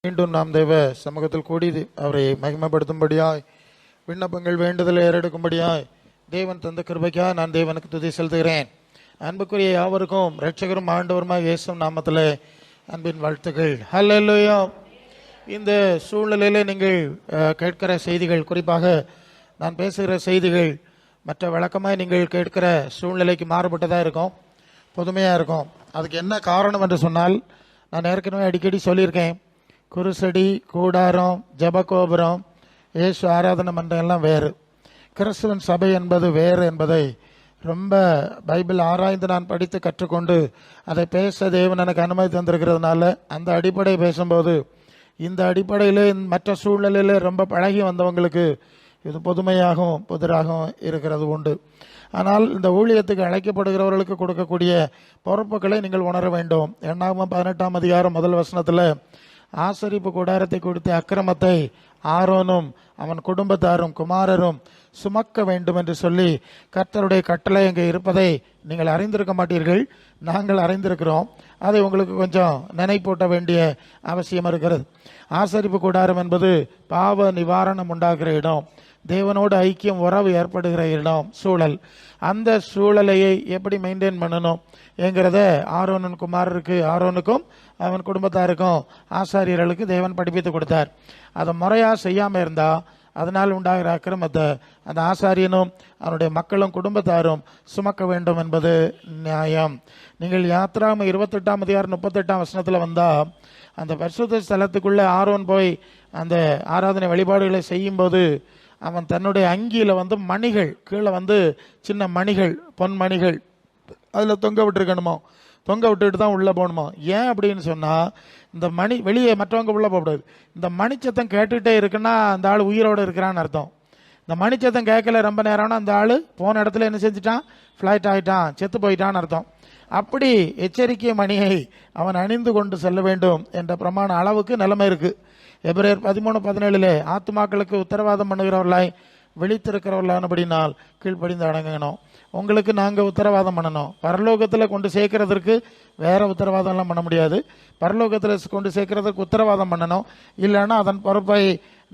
மீண்டும் நாம் தேவ சமூகத்தில் கூடி அவரை மகிமைப்படுத்தும்படியாய் விண்ணப்பங்கள் வேண்டுதலை ஏறெடுக்கும்படியாய் தேவன் தந்த கிருபைக்காக நான் தேவனுக்கு துதி செலுத்துகிறேன். அன்புக்குரிய யாவருக்கும் இரட்சகரும் ஆண்டவருமாய் இயேசு நாமத்தில் அன்பின் வாழ்த்துக்கள். ஹல்லேலூயா. இந்த சூழ்நிலையில் நீங்கள் கேட்கிற செய்திகள், குறிப்பாக நான் பேசுகிற செய்திகள் மற்ற வழக்கமாக நீங்கள் கேட்கிற சூழ்நிலைக்கு மாறுபட்டதாக இருக்கும், புதுமையாக இருக்கும். அதுக்கு என்ன காரணம் என்று சொன்னால், நான் ஏற்கனவே அடிக்கடி சொல்லியிருக்கேன், குருசடி, கூடாரம், ஜபகோபுரம், இயேசு ஆராதனை மன்றம் எல்லாம் வேறு, கிறிஸ்துவன் சபை என்பது வேறு என்பதை ரொம்ப பைபிள் ஆராய்ந்து நான் படித்து கற்றுக்கொண்டு அதை பேச தேவன் எனக்கு அனுமதி தந்திருக்கிறதுனால அந்த அடிப்படை பேசும்போது, இந்த அடிப்படையில் மற்ற சூழ்நிலையில் ரொம்ப பழகி வந்தவங்களுக்கு இது புதுமையாகவும் புதிராகவும் இருக்கிறது உண்டு. ஆனால் இந்த ஊழியத்துக்கு அழைக்கப்படுகிறவர்களுக்கு கொடுக்கக்கூடிய பொறுப்புகளை நீங்கள் உணர வேண்டும். என்னாகமம் 18ஆம் அதிகாரம் 1 வசனத்தில் ஆசரிப்பு கூடாரத்தை குறித்த அக்கிரமத்தை ஆரோனும் அவன் குடும்பத்தாரும் குமாரரும் சுமக்க வேண்டும் என்று சொல்லி கர்த்தருடைய கட்டளை அங்கே இருப்பதை நீங்கள் அறிந்திருக்க மாட்டீர்கள். நாங்கள் அறிந்திருக்கிறோம். அதை உங்களுக்கு கொஞ்சம் நினைப்பூட்ட வேண்டிய அவசியம் இருக்கிறது. ஆசரிப்பு கூடாரம் என்பது பாவ நிவாரணம் உண்டாகிற இடம், தேவனோடு ஐக்கியம் உறவு ஏற்படுகிற இடம், சூழல். அந்த சூழலையை எப்படி மெயின்டைன் பண்ணணும் என்கிறத ஆரோனின் குமாரருக்கு, ஆரோனுக்கும் அவன் குடும்பத்தாருக்கும், ஆசாரியர்களுக்கு தேவன் படிப்பித்து கொடுத்தார். அதை முறையாக செய்யாமல் இருந்தால் அதனால் உண்டாகிற அக்கிரமத்தை அந்த ஆசாரியனும் அவனுடைய மக்களும் குடும்பத்தாரும் சுமக்க வேண்டும் என்பது நியாயம். நீங்கள் யாத்ராகமம் 28ஆம் அதிகாரம் 38ஆம் வசனத்தில் வந்தால், அந்த பரிசுத்த ஸ்தலத்துக்குள்ளே ஆரோன் போய் அந்த ஆராதனை வழிபாடுகளை செய்யும்போது அவன் தன்னுடைய அங்கியில் மணிகள் கீழே சின்ன மணிகள், பொன் மணிகள் அதில் தொங்க விட்டுருக்கணுமோ, தொங்க விட்டுட்டு தான் உள்ளே போகணுமோ. ஏன் அப்படின்னு சொன்னால், இந்த மணி வெளியே மற்றவங்க உள்ளே போகக்கூடாது. இந்த மணிச்சத்தம் கேட்டுகிட்டே இருக்குன்னா அந்த ஆள் உயிரோடு இருக்கிறான்னு அர்த்தம். இந்த மணிச்சத்தம் கேட்கல ரொம்ப நேரம்னா அந்த ஆள் போன இடத்துல என்ன செஞ்சுட்டான், ஃப்ளைட் ஆகிட்டான், செத்து போயிட்டான்னு அர்த்தம். அப்படி எச்சரிக்கை மணியை அவன் அணிந்து கொண்டு செல்ல வேண்டும் என்ற பிரமாண அளவுக்கு நிலைமை இருக்குது. எபிரேயர் 13:17 ஆத்துமாக்களுக்கு உத்தரவாதம் பண்ணுகிறவர்களாய் விழித்திருக்கிறவர்களானபடினால் கீழ்ப்படிந்து அடங்கணும். உங்களுக்கு நாங்கள் உத்தரவாதம் பண்ணணும். பரலோகத்தில் கொண்டு சேர்க்கறதற்கு வேற உத்தரவாதம்லாம் பண்ண முடியாது. பரலோகத்தில் கொண்டு சேர்க்கறதுக்கு உத்தரவாதம் பண்ணணும். இல்லைன்னா அதன் பொறுப்பை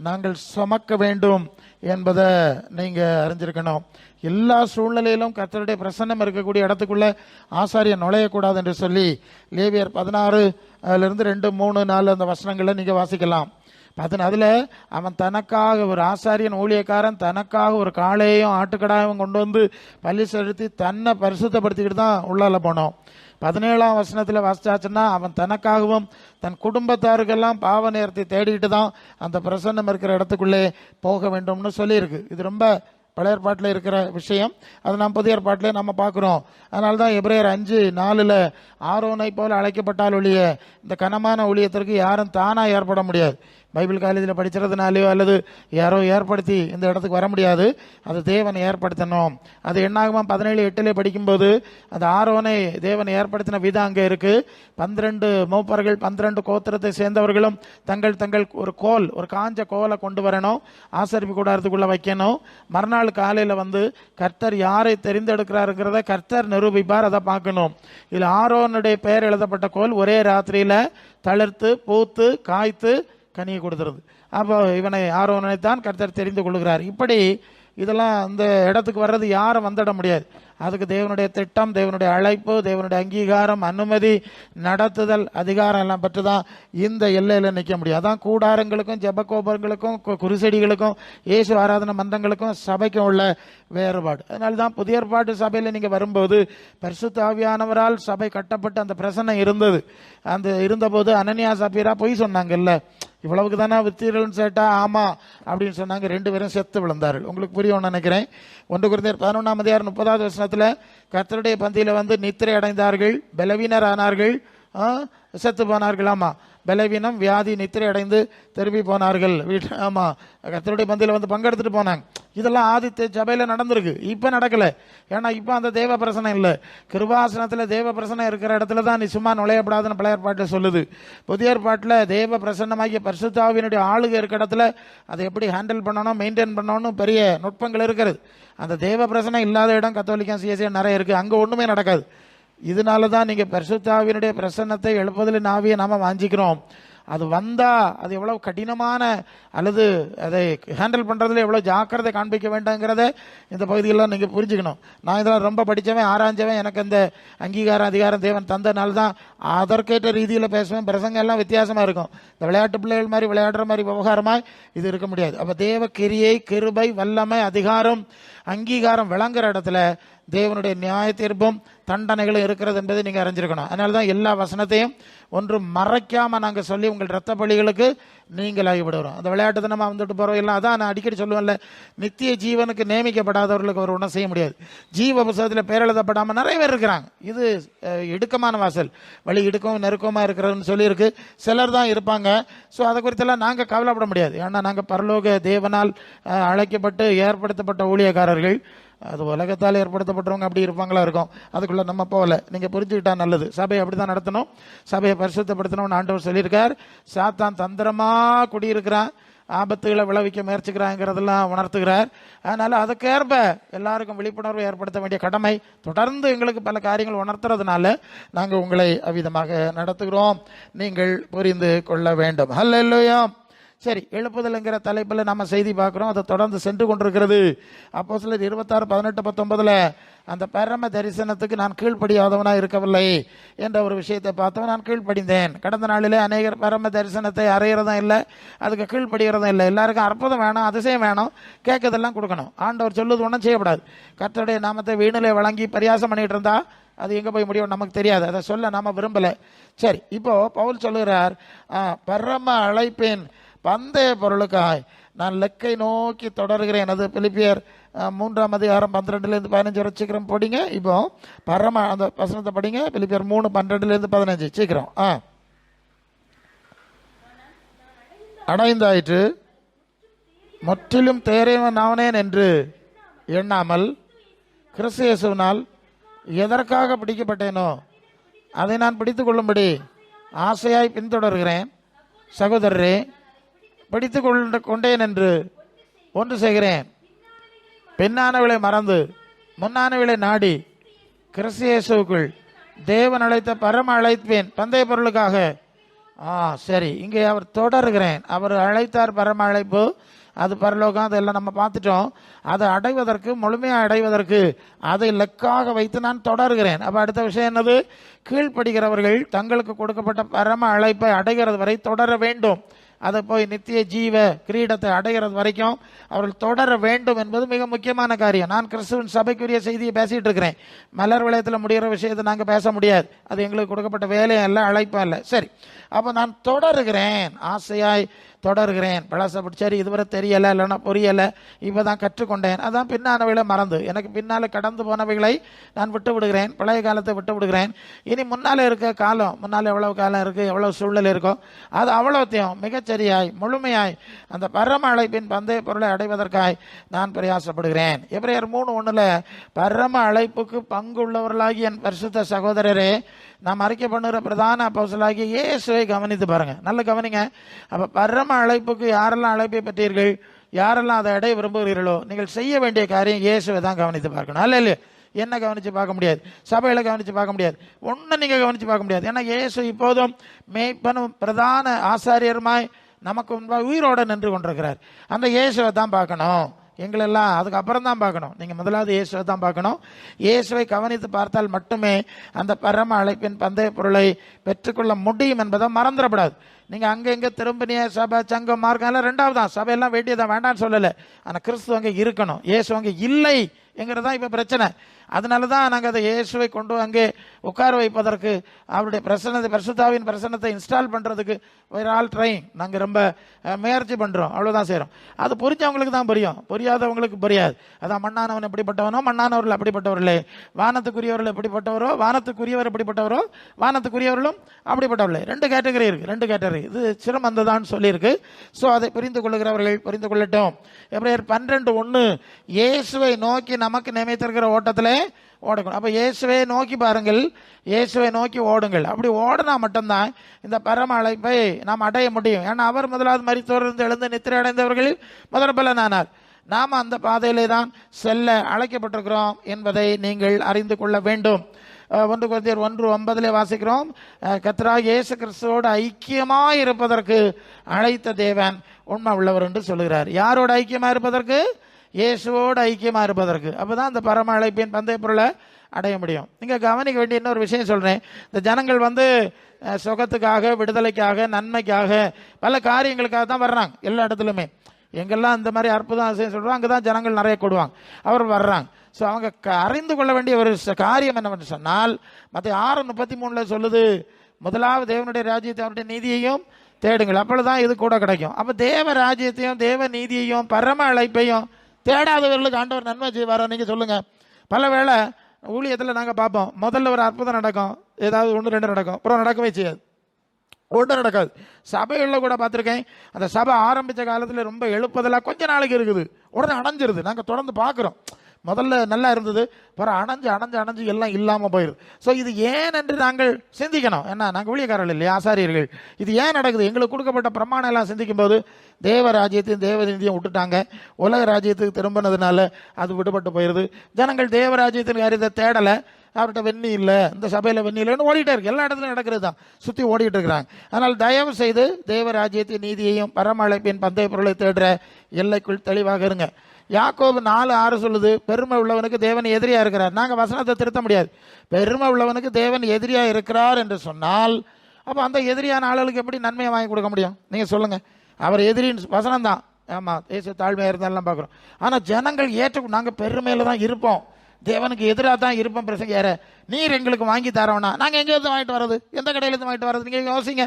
நாங்கள் சுமக்க வேண்டும் என்பதை நீங்கள் அறிஞ்சிருக்கணும். எல்லா சூழ்நிலையிலும் கர்த்தருடைய பிரசன்னம் இருக்கக்கூடிய இடத்துக்குள்ளே ஆசாரியன் நுழையக்கூடாது என்று சொல்லி லேவியர் 16 2, 3, 4 அந்த வசனங்களை நீங்கள் வாசிக்கலாம். அதில் அவன் தனக்காக, ஒரு ஆசாரியன் ஊழியக்காரன் தனக்காக ஒரு காளையும் ஆட்டுக்கடாயும் கொண்டு வந்து பள்ளி செலுத்தி தன்னை பரிசுத்தப்படுத்திக்கிட்டு தான் உள்ளால போனோம். 17ஆம் வசனத்தில் வாசிச்சாச்சுன்னா, அவன் தனக்காகவும் தன் குடும்பத்தாருக்கெல்லாம் பாவ நேரத்தை தேடிக்கிட்டு தான் அந்த பிரசன்னம் இருக்கிற இடத்துக்குள்ளே போக வேண்டும்னு சொல்லியிருக்கு. இது ரொம்ப பழைய ஏற்பாட்டில் இருக்கிற விஷயம். அது நாம் புதிய ஏற்பாட்டிலே நம்ம பார்க்குறோம். அதனால தான் எபிரேயர் 5:4 ஆரோனை போல அழைக்கப்பட்டால் ஒழிய இந்த கனமான ஊழியத்திற்கு யாரும் தானாக ஏற்பட முடியாது. பைபிள் காலேஜில் படிக்கிறதுனாலையோ அல்லது யாரோ ஏற்படுத்தி இந்த இடத்துக்கு வர முடியாது. அது தேவன் ஏற்படுத்தணும். அது என்னாகமம் 17:8 படிக்கும்போது அந்த ஆரோனை தேவன் ஏற்படுத்தின விதம் அங்கே இருக்குது. 12 மூப்பர்கள் 12 கோத்திரத்தை சேர்ந்தவர்களும் தங்கள் தங்கள் ஒரு கோல், ஒரு காஞ்ச கோலை கொண்டு வரணும், ஆசரிப்பு கூடாரத்துக்குள்ளே வைக்கணும். மறுநாள் காலையில் கர்த்தர் யாரை தெரிந்தெடுக்கிறாருங்கிறத கர்த்தர் நிரூபிப்பார். அதை பார்க்கணும். இதில் ஆரோனுடைய பெயர் எழுதப்பட்ட கோல் ஒரே ராத்திரியில் தளிர்த்து பூத்து காய்த்து கனியை கொடுத்துருது. அப்போ இவனை ஆரோனை தான் கர்த்தர் தெரிந்து கொள்கிறார். இப்படி இதெல்லாம் இந்த இடத்துக்கு வர்றது யாரும் வந்துட முடியாது. அதுக்கு தேவனுடைய திட்டம், தேவனுடைய அழைப்பு, தேவனுடைய அங்கீகாரம், அனுமதி, நடத்துதல், அதிகாரம் எல்லாம் பெற்று தான் இந்த எல்லையில் நிற்க முடியும். அதான் கூடாரங்களுக்கும் ஜெபகோபுரங்களுக்கும் குருசெடிகளுக்கும் இயேசு ஆராதனை மன்றங்களுக்கும் சபைக்கும் உள்ள வேறுபாடு. அதனால தான் புதிய ஏற்பாட்டு சபையில் நீங்கள் வரும்போது பரிசுத்த ஆவியானவரால் சபை கட்டப்பட்டு அந்த பிரசன்னம் இருந்தது. அந்த இருந்தபோது அனனியா சப்பீரா பொய் சொன்னாங்கல்ல, இவ்வளவுக்கு தானே வித்தீர்கள்னு சேட்டா ஆமாம் அப்படின்னு சொன்னாங்க. 2 பேரும் செத்து விழுந்தார்கள். உங்களுக்கு புரியும்னு நினைக்கிறேன். 1 கொரிந்தியர் 11ஆம் அதிகாரம் 30வது வசனத்தில் கர்த்தருடைய பந்தியில் நித்திரை அடைந்தார்கள், பலவீனர் ஆனார்கள், செத்து போனார்கள். ஆமாம், பலவீனம், வியாதி, நித்திரை அடைந்து திரும்பி போனார்கள். ஆமாம், கர்த்தருடைய பந்தியில் பங்கெடுத்துட்டு போனாங்க. இதெல்லாம் ஆதித்த சபையில் நடந்திருக்கு. இப்போ நடக்கலை. ஏன்னா இப்போ அந்த தேவ பிரசனம் இல்லை. கிருபாசனத்தில் தேவ பிரசனம் இருக்கிற இடத்துல தான் நீ சும்மா நுழையப்படாதுன்னு பழைய ஏற்பாட்டில் சொல்லுது. புதிய ஏற்பாட்டில் தேவ பிரசன்னமாகிய பரிசுத்தாவினுடைய ஆளுகை இருக்கிற இடத்துல அதை எப்படி ஹேண்டில் பண்ணணும், மெயின்டைன் பண்ணணும்னு பெரிய நுட்பங்கள் இருக்கிறது. அந்த தேவ பிரசனம் இல்லாத இடம் கத்தோலிக்கம், சிஎஸ்ஐ நிறைய இருக்குது. அங்கே ஒன்றுமே நடக்காது. இதனால தான் நீங்கள் பரிசுத்த ஆவியினுடைய பிரசன்னத்தை எழுப்புதலின் ஆவியை நாம் வாஞ்சிக்கிறோம். அது வந்தால் அது எவ்வளோ கடினமான அல்லது அதை ஹேண்டில் பண்ணுறதுல எவ்வளோ ஜாக்கிரதை காண்பிக்க வேண்டாங்கிறத இந்த பகுதியெல்லாம் நீங்கள் புரிஞ்சுக்கணும். நான் இதெல்லாம் ரொம்ப படித்தவன், ஆராய்ஞ்சவன், எனக்கு இந்த அங்கீகாரம் அதிகாரம் தேவன் தந்தனால தான் அதற்கேற்ற ரீதியில் பேசுவேன். பிரசங்கம் எல்லாம் வித்தியாசமாக இருக்கும். இந்த விளையாட்டு பிள்ளைகள் மாதிரி விளையாடுற மாதிரி விவகாரமாக இது இருக்க முடியாது. அப்போ தேவ கிரியை, கிருபை, வல்லமை, அதிகாரம், அங்கீகாரம் விளங்குற இடத்துல தேவனுடைய நியாய தீர்ப்பும் தண்டனைகளும் இருக்கிறது என்பதை நீங்கள் அறிஞ்சிருக்கணும். அதனால தான் எல்லா வசனத்தையும் ஒன்றும் மறைக்காமல் நாங்கள் சொல்லி உங்கள் இரத்த பலிகளுக்கு நீங்கள் ஆகிவிடுறோம். அந்த விளையாட்டு தினமாக வந்துட்டு போகிறோம் எல்லாம். அதான் நான் அடிக்கடி சொல்லுவேன்ல, நித்திய ஜீவனுக்கு நியமிக்கப்படாதவர்களுக்கு அவர் ஒன்றும் செய்ய முடியாது. ஜீவ புத்தகத்தில் பேர் எழுதப்படாமல் நிறைய பேர் இருக்கிறாங்க. இது இடுக்கமான வாசல், வழி இடுக்கவும் நெருக்கமாக இருக்கிறதுன்னு சொல்லியிருக்கு. சிலர் தான் இருப்பாங்க. ஸோ அதை குறித்தெல்லாம் நாங்கள் கவலைப்பட முடியாது. ஏன்னா நாங்கள் பரலோக தேவனால் அழைக்கப்பட்டு ஏற்படுத்தப்பட்ட ஊழியக்காரர்கள். அது உலகத்தால் ஏற்படுத்தப்பட்டவங்க அப்படி இருப்பாங்களா இருக்கும், அதுக்குள்ளே நம்ம போகல. நீங்கள் புரிஞ்சுக்கிட்டா நல்லது. சபையை அப்படி தான் நடத்தணும், சபையை பரிசுத்தப்படுத்தணும்னு ஆண்டவர் சொல்லியிருக்கார். சாத்தான் தந்திரமாக குடியிருக்கிறான், ஆபத்துகளை விளைவிக்க முயற்சிக்கிறாங்கிறதெல்லாம் உணர்த்துகிறார். அதனால் அதுக்கேற்ப எல்லாருக்கும் விழிப்புணர்வு ஏற்படுத்த வேண்டிய கடமை தொடர்ந்து எங்களுக்கு பல காரியங்கள் உணர்த்துறதுனால நாங்கள் உங்களை அவ்விதமாக நடத்துகிறோம். நீங்கள் புரிந்து கொள்ள வேண்டும். ஹல்லேலூயா. சரி, எழுப்புதல்ங்கிற தலைப்பில் நம்ம செய்தி பார்க்குறோம். அதை தொடர்ந்து சென்று கொண்டிருக்கிறது. அப்போஸ்தலர் 26:18-19 அந்த பரம தரிசனத்துக்கு நான் கீழ்ப்படியாதவனாக இருக்கவில்லை என்ற ஒரு விஷயத்தை பார்த்தவன். நான் கீழ்ப்படிந்தேன். கடந்த நாளிலே அநேகர் பரம தரிசனத்தை அறையிறதும் இல்லை, அதுக்கு கீழ்ப்படிகிறதும் இல்லை. எல்லாருக்கும் அற்புதம் வேணும், அதிசயம் வேணும், கேட்கறதெல்லாம் கொடுக்கணும். ஆண்டவர் சொல்லுவது ஒன்றும் செய்யக்கூடாது. கர்த்தருடைய நாமத்தை வீணிலே வழங்கி பரியாசம் பண்ணிட்டு இருந்தா அது எங்கே போய் முடியும் நமக்கு தெரியாது. அதை சொல்ல நாம் விரும்பலை. சரி, இப்போ பவுல் சொல்லுகிறார், பரம அழைப்பின் பந்தய பொருளுக்காய் நான் லெக்கை நோக்கி தொடர்கிறேன். அது பிலிப்பியர் 3:12-15 வரை சீக்கிரம் படிங்க. இப்போ பரம அந்த வசனத்தை படிங்க. பிலிப்பியர் 3:12-15 சீக்கிரம். அடைந்தாயிற்று, முற்றிலும் தேறியவன் ஆனேன் என்று எண்ணாமல் கிறிஸ்து இயேசுவினால் எதற்காக பிடிக்கப்பட்டேனோ அதை நான் பிடித்து கொள்ளும்படி ஆசையாய் பின்தொடர்கிறேன். சகோதரரே, பிடித்து கொண்டேன் என்று ஒன்று செய்கிறேன், பின்னானவளை மறந்து முன்னானவளை நாடி கிறிஸ்து இயேசுவுக்குள் தேவன் அழைத்த பரம அழைப்பேன் பந்தய பொருளுக்காக. சரி, இங்கே அவர் தொடர்கிறேன். அவர் அழைத்தார் பரம அழைப்பு, அது பரலோகம், அதெல்லாம் நம்ம பார்த்துட்டோம். அதை அடைவதற்கு, முழுமையாக அடைவதற்கு அதை லெக்காக வைத்து நான் தொடர்கிறேன். அப்போ அடுத்த விஷயம் என்னது? கீழ்ப்படுகிறவர்கள் தங்களுக்கு கொடுக்கப்பட்ட பரம அழைப்பை அடைகிறது வரை தொடர வேண்டும். அதை போய் நித்திய ஜீவ கிரீடத்தை அடைகிறது வரைக்கும் அவர்கள் தொடர வேண்டும் என்பது மிக முக்கியமான காரியம். நான் கிறிஸ்துவின் சபைக்குரிய செய்தியை பேசிகிட்டு இருக்கிறேன். மலர் விளையத்தில் முடிகிற விஷயத்தை நாங்கள் பேச முடியாது, அது எங்களுக்கு கொடுக்கப்பட்ட வேலையும் இல்லை, அழைப்பும் இல்லை. சரி, அப்போ நான் தொடர்கிறேன், ஆசையாய் தொடர்கிறேன். பழசப்பட்டு சரி, இதுவரை தெரியலை, இல்லைன்னா புரியலை, இப்போ தான் கற்றுக்கொண்டேன். அதான் பின்னானவைகளை மறந்து எனக்கு பின்னால் கடந்து போனவைகளை நான் விட்டு விடுகிறேன், பழைய காலத்தை விட்டு விடுகிறேன். இனி முன்னால் இருக்க காலம், முன்னால் எவ்வளோ காலம் இருக்குது, எவ்வளோ சூழ்நிலை இருக்கோ அது அவ்வளோத்தையும் மிகச்சரியாய் முழுமையாய் அந்த பரம அழைப்பின் பந்தய பொருளை அடைவதற்காய் நான் பிரயாசப்படுகிறேன். எபிரேயர் 3:1 பரம அழைப்புக்கு பங்கு உள்ளவர்களாகி என் பரிசுத்த சகோதரரே, நாம் அறிக்கை பண்ணுற பிரதான அப்போஸ்தலனாகிய இயேசுவை கவனித்து பாருங்க, நல்ல கவனிங்க. அப்போ பரம அழைப்புக்கு யாரெல்லாம் அழைப்பை பெற்றீர்கள், யாரெல்லாம் அதை அடைய விரும்புகிறீர்களோ நீங்கள் செய்ய வேண்டிய காரியம் இயேசுவை தான் கவனித்து பார்க்கணும். அல்ல இல்லையா? என்ன கவனித்து பார்க்க முடியாது, சபையில் கவனித்து பார்க்க முடியாது, ஒன்றும் நீங்கள் கவனித்து பார்க்க முடியாது. ஏன்னா இயேசு இப்போதும் மேய்ப்பனும் பிரதான ஆசாரியருமாய் நமக்கு முன்பாக உயிரோடு நின்று கொண்டிருக்கிறார். அந்த இயேசுவை தான் பார்க்கணும். எங்களெல்லாம் அதுக்கப்புறம் தான் பார்க்கணும். நீங்கள் முதலாவது இயேசுவை தான் பார்க்கணும். இயேசுவை கவனித்து பார்த்தால் மட்டுமே அந்த பரம அழைப்பின் பந்தய பொருளை பெற்றுக்கொள்ள முடியும் என்பதை மறந்துடப்படாது. நீங்கள் அங்கே இங்கே திரும்பினிய சபை சங்கம் மார்க்கம் எல்லாம் ரெண்டாவது தான், சபையெல்லாம் வேண்டியதான், வேண்டான்னு சொல்லலை. ஆனால் கிறிஸ்து அங்கே இருக்கணும், இயேசு அங்கே இல்லை என்கிறது தான் இப்போ பிரச்சனை. அதனால தான் நாங்கள் அதை இயேசுவை கொண்டு அங்கே உட்கார வைப்பதற்கு, அவருடைய பிரசன்னத்தை, பரிசுத்தாவின் பிரசன்னத்தை இன்ஸ்டால் பண்ணுறதுக்கு வேறு ஆள் ட்ரைங் நாங்கள் ரொம்ப முயற்சி பண்ணுறோம், அவ்வளோதான் செய்கிறோம். அது புரிஞ்சவங்களுக்கு தான் புரியும், புரியாதவங்களுக்கு புரியாது. அதான் மண்ணானவன் எப்படிப்பட்டவனோ மண்ணானவர்கள் அப்படிப்பட்டவர்களே, வானத்துக்குரியவர்கள் எப்படிப்பட்டவரோ வானத்துக்குரியவர் எப்படிப்பட்டவரோ வானத்துக்குரியவர்களும் அப்படிப்பட்டவர்களே. 2 கேட்டகரி இருக்குது, 2 கேட்டகரி. இது சிரமந்ததான் சொல்லியிருக்கு. ஸோ அதை புரிந்து கொள்ளுகிறவர்கள் புரிந்து கொள்ளட்டும். எபிரேயர் 12:1 இயேசுவை நோக்கி நமக்கு நியமித்திருக்கிற ஓட்டத்தில் ஓடணும். அப்போ இயேசுவை நோக்கி பாருங்கள், இயேசுவை நோக்கி ஓடுங்கள். அப்படி ஓடினா மட்டும்தான் இந்த பரம அழைப்பை நாம் அடைய முடியும். ஏன்னா அவர் முதலாவது மரித்தோரிலிருந்து எழுந்து நித்திரை அடைந்தவர்களில் முதல் பலனானார். நாம் அந்த பாதையிலே தான் செல்ல அழைக்கப்பட்டிருக்கிறோம் என்பதை நீங்கள் அறிந்து கொள்ள வேண்டும். 1 கொரிந்தியர் 1:9 வாசிக்கிறோம், கர்த்தராகிய இயேசு கிறிஸ்துவோடு ஐக்கியமாய் இருப்பதற்கு அழைத்த தேவன் உண்மை உள்ளவர் என்று சொல்லுகிறார். யாரோட ஐக்கியமா இருப்பதற்கு? இயேசுவோடு ஐக்கியமா இருப்பதற்கு. அப்பதான் அந்த பரம அழைப்பின் பந்தய பொருளை அடைய முடியும். நீங்க கவனிக்க வேண்டிய இன்னொரு விஷயம் சொல்றேன். இந்த ஜனங்கள் சுகத்துக்காக, விடுதலைக்காக, நன்மைக்காக, பல காரியங்களுக்காக தான் வர்றாங்க. எல்லா இடத்துலையுமே எங்கெல்லாம் இந்த மாதிரி அற்புதம் அதிசயம் சொல்றாங்க, அங்கதான் ஜனங்கள் நிறைய கொடுவாங்க, அவர் வர்றாங்க. ஸோ அவங்க அறிந்து கொள்ள வேண்டிய ஒரு காரியம் என்னவென்று சொன்னால், மற்ற 6:33 சொல்லுது, முதலாவது தேவனுடைய ராஜ்யத்தை அவருடைய நீதியையும் தேடுங்கள், அப்பொழுதுதான் இது கூட கிடைக்கும். அப்ப தேவ ராஜ்யத்தையும் தேவ நீதியையும் பரம அழைப்பையும் தேடாதவர்களுக்கு ஆண்டவர் நன்மை செய்வாரோ? நீங்க சொல்லுங்க. பல வேளை ஊழியத்தில் நாங்கள் பார்ப்போம், முதல்ல ஒரு அற்புதம் நடக்கும், ஏதாவது 1-2 நடக்கும், அப்புறம் நடக்கவே செய்யாது, ஒன்றும் நடக்காது. சபைகளில் கூட பார்த்துருக்கேன், அந்த சபை ஆரம்பித்த காலத்தில் ரொம்ப எழுப்பதெல்லாம் கொஞ்ச நாளைக்கு இருக்குது, உடனே அணைஞ்சிருது. நாங்கள் தொடர்ந்து பார்க்குறோம், முதல்ல நல்லா இருந்தது, அப்புறம் அணைஞ்சு எல்லாம் இல்லாமல் போயிடுது. ஸோ இது ஏன் என்று நாங்கள் சிந்திக்கணும். ஏன்னா நாங்கள் ஊழியக்காரர்கள் இல்லையா, ஆசாரியர்கள். இது ஏன் நடக்குது? எங்களுக்கு கொடுக்கப்பட்ட பிரமாணம் எல்லாம் சிந்திக்கும் போது தேவ ராஜ்யத்தையும் தேவ நீதியும் விட்டுட்டாங்க, உலக ராஜ்யத்துக்கு திரும்பினதுனால அது விடுபட்டு போயிடுது. ஜனங்கள் தேவ ராஜ்யத்தின் காரியத்தை தேடலை, அவர்கிட்ட வெண்ணி இல்லை, இந்த சபையில் வெண்ணி இல்லைன்னு ஓடிட்டே இருக்கு. எல்லா இடத்துலையும் நடக்கிறது தான், சுற்றி ஓடிட்டு இருக்கிறாங்க. அதனால் தயவு செய்து தேவ ராஜ்யத்தின் நீதியையும் பரம அழைப்பின் பந்தய பொருளை தேடுற எல்லைக்குள் தெளிவாக இருங்க. யாக்கோபு 4:6 சொல்லுது, பெருமை உள்ளவனுக்கு தேவன் எதிரியா இருக்கிறார். நாங்கள் வசனத்தை திருத்த முடியாது. பெருமை உள்ளவனுக்கு தேவன் எதிரியா இருக்கிறார் என்று சொன்னால், அப்போ அந்த எதிரியான ஆளுகளுக்கு எப்படி நன்மையை வாங்கி கொடுக்க முடியும்? நீங்க சொல்லுங்க. அவர் எதிரின் வசனம் தான். ஆமா, தேச தாழ்மையாக இருந்தாலும் பார்க்குறோம். ஆனால் ஜனங்கள் நாங்கள் பெருமையில தான் இருப்போம், தேவனுக்கு எதிராக தான் இருப்போம். பிரசங்க யார நீர் எங்களுக்கு வாங்கி தரோம்னா நாங்கள் எங்கேருந்து வாங்கிட்டு வர்றது? எந்த கடையிலேருந்து வாங்கிட்டு வர்றது? நீங்கள் யோசிங்க.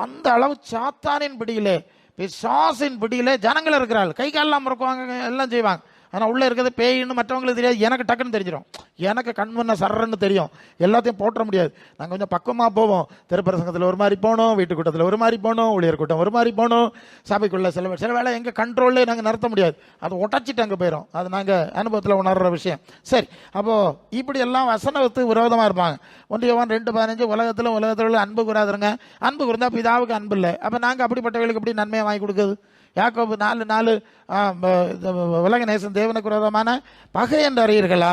அந்த அளவு சாத்தானின் பிடியிலே, பிசாசின் பிடியிலே ஜனங்கள் இருக்கிறார்கள். கை காலெல்லாம் முறுக்குவாங்க, எல்லாம் செய்வாங்க. ஆனால் உள்ளே இருக்கிறது பேயின்னு மற்றவங்களுக்கு தெரியாது, எனக்கு டக்குன்னு தெரிஞ்சிடும். எனக்கு கண்முன்ன சர்றன்னு தெரியும், எல்லாத்தையும் போட்டுற முடியாது. நாங்கள் கொஞ்சம் பக்கமாக போவோம். திருப்பரசங்கத்தில் ஒரு மாதிரி போகணும், வீட்டு கூட்டத்தில் ஒரு மாதிரி போகணும், ஊழியர் கூட்டம் ஒரு மாதிரி போகணும், சபைக்குள்ளே சில வேலை எங்கள் கண்ட்ரோல்லே நாங்கள் நடத்த முடியாது, அதை உடச்சிட்டு அங்கே போயிடும். அது நாங்கள் அனுபவத்தில் உணர்கிற விஷயம். சரி, அப்போது இப்படி எல்லாம் வசனத்துக்கு விரோதமாக இருப்பாங்க. 1 யோவான் 2:15 உலகத்தில் அன்பு கூறாதுங்க, அன்பு கூர்ந்தா பிதாவுக்கு அன்பு இல்லை. அப்போ நாங்கள் அப்படிப்பட்டவர்களுக்கு எப்படி நன்மையை வாங்கி கொடுக்குது? யாக்கோபு 4:4 உலக நேசன் தேவனுக்கு விரோதமான பகை என்று அறியீர்களா?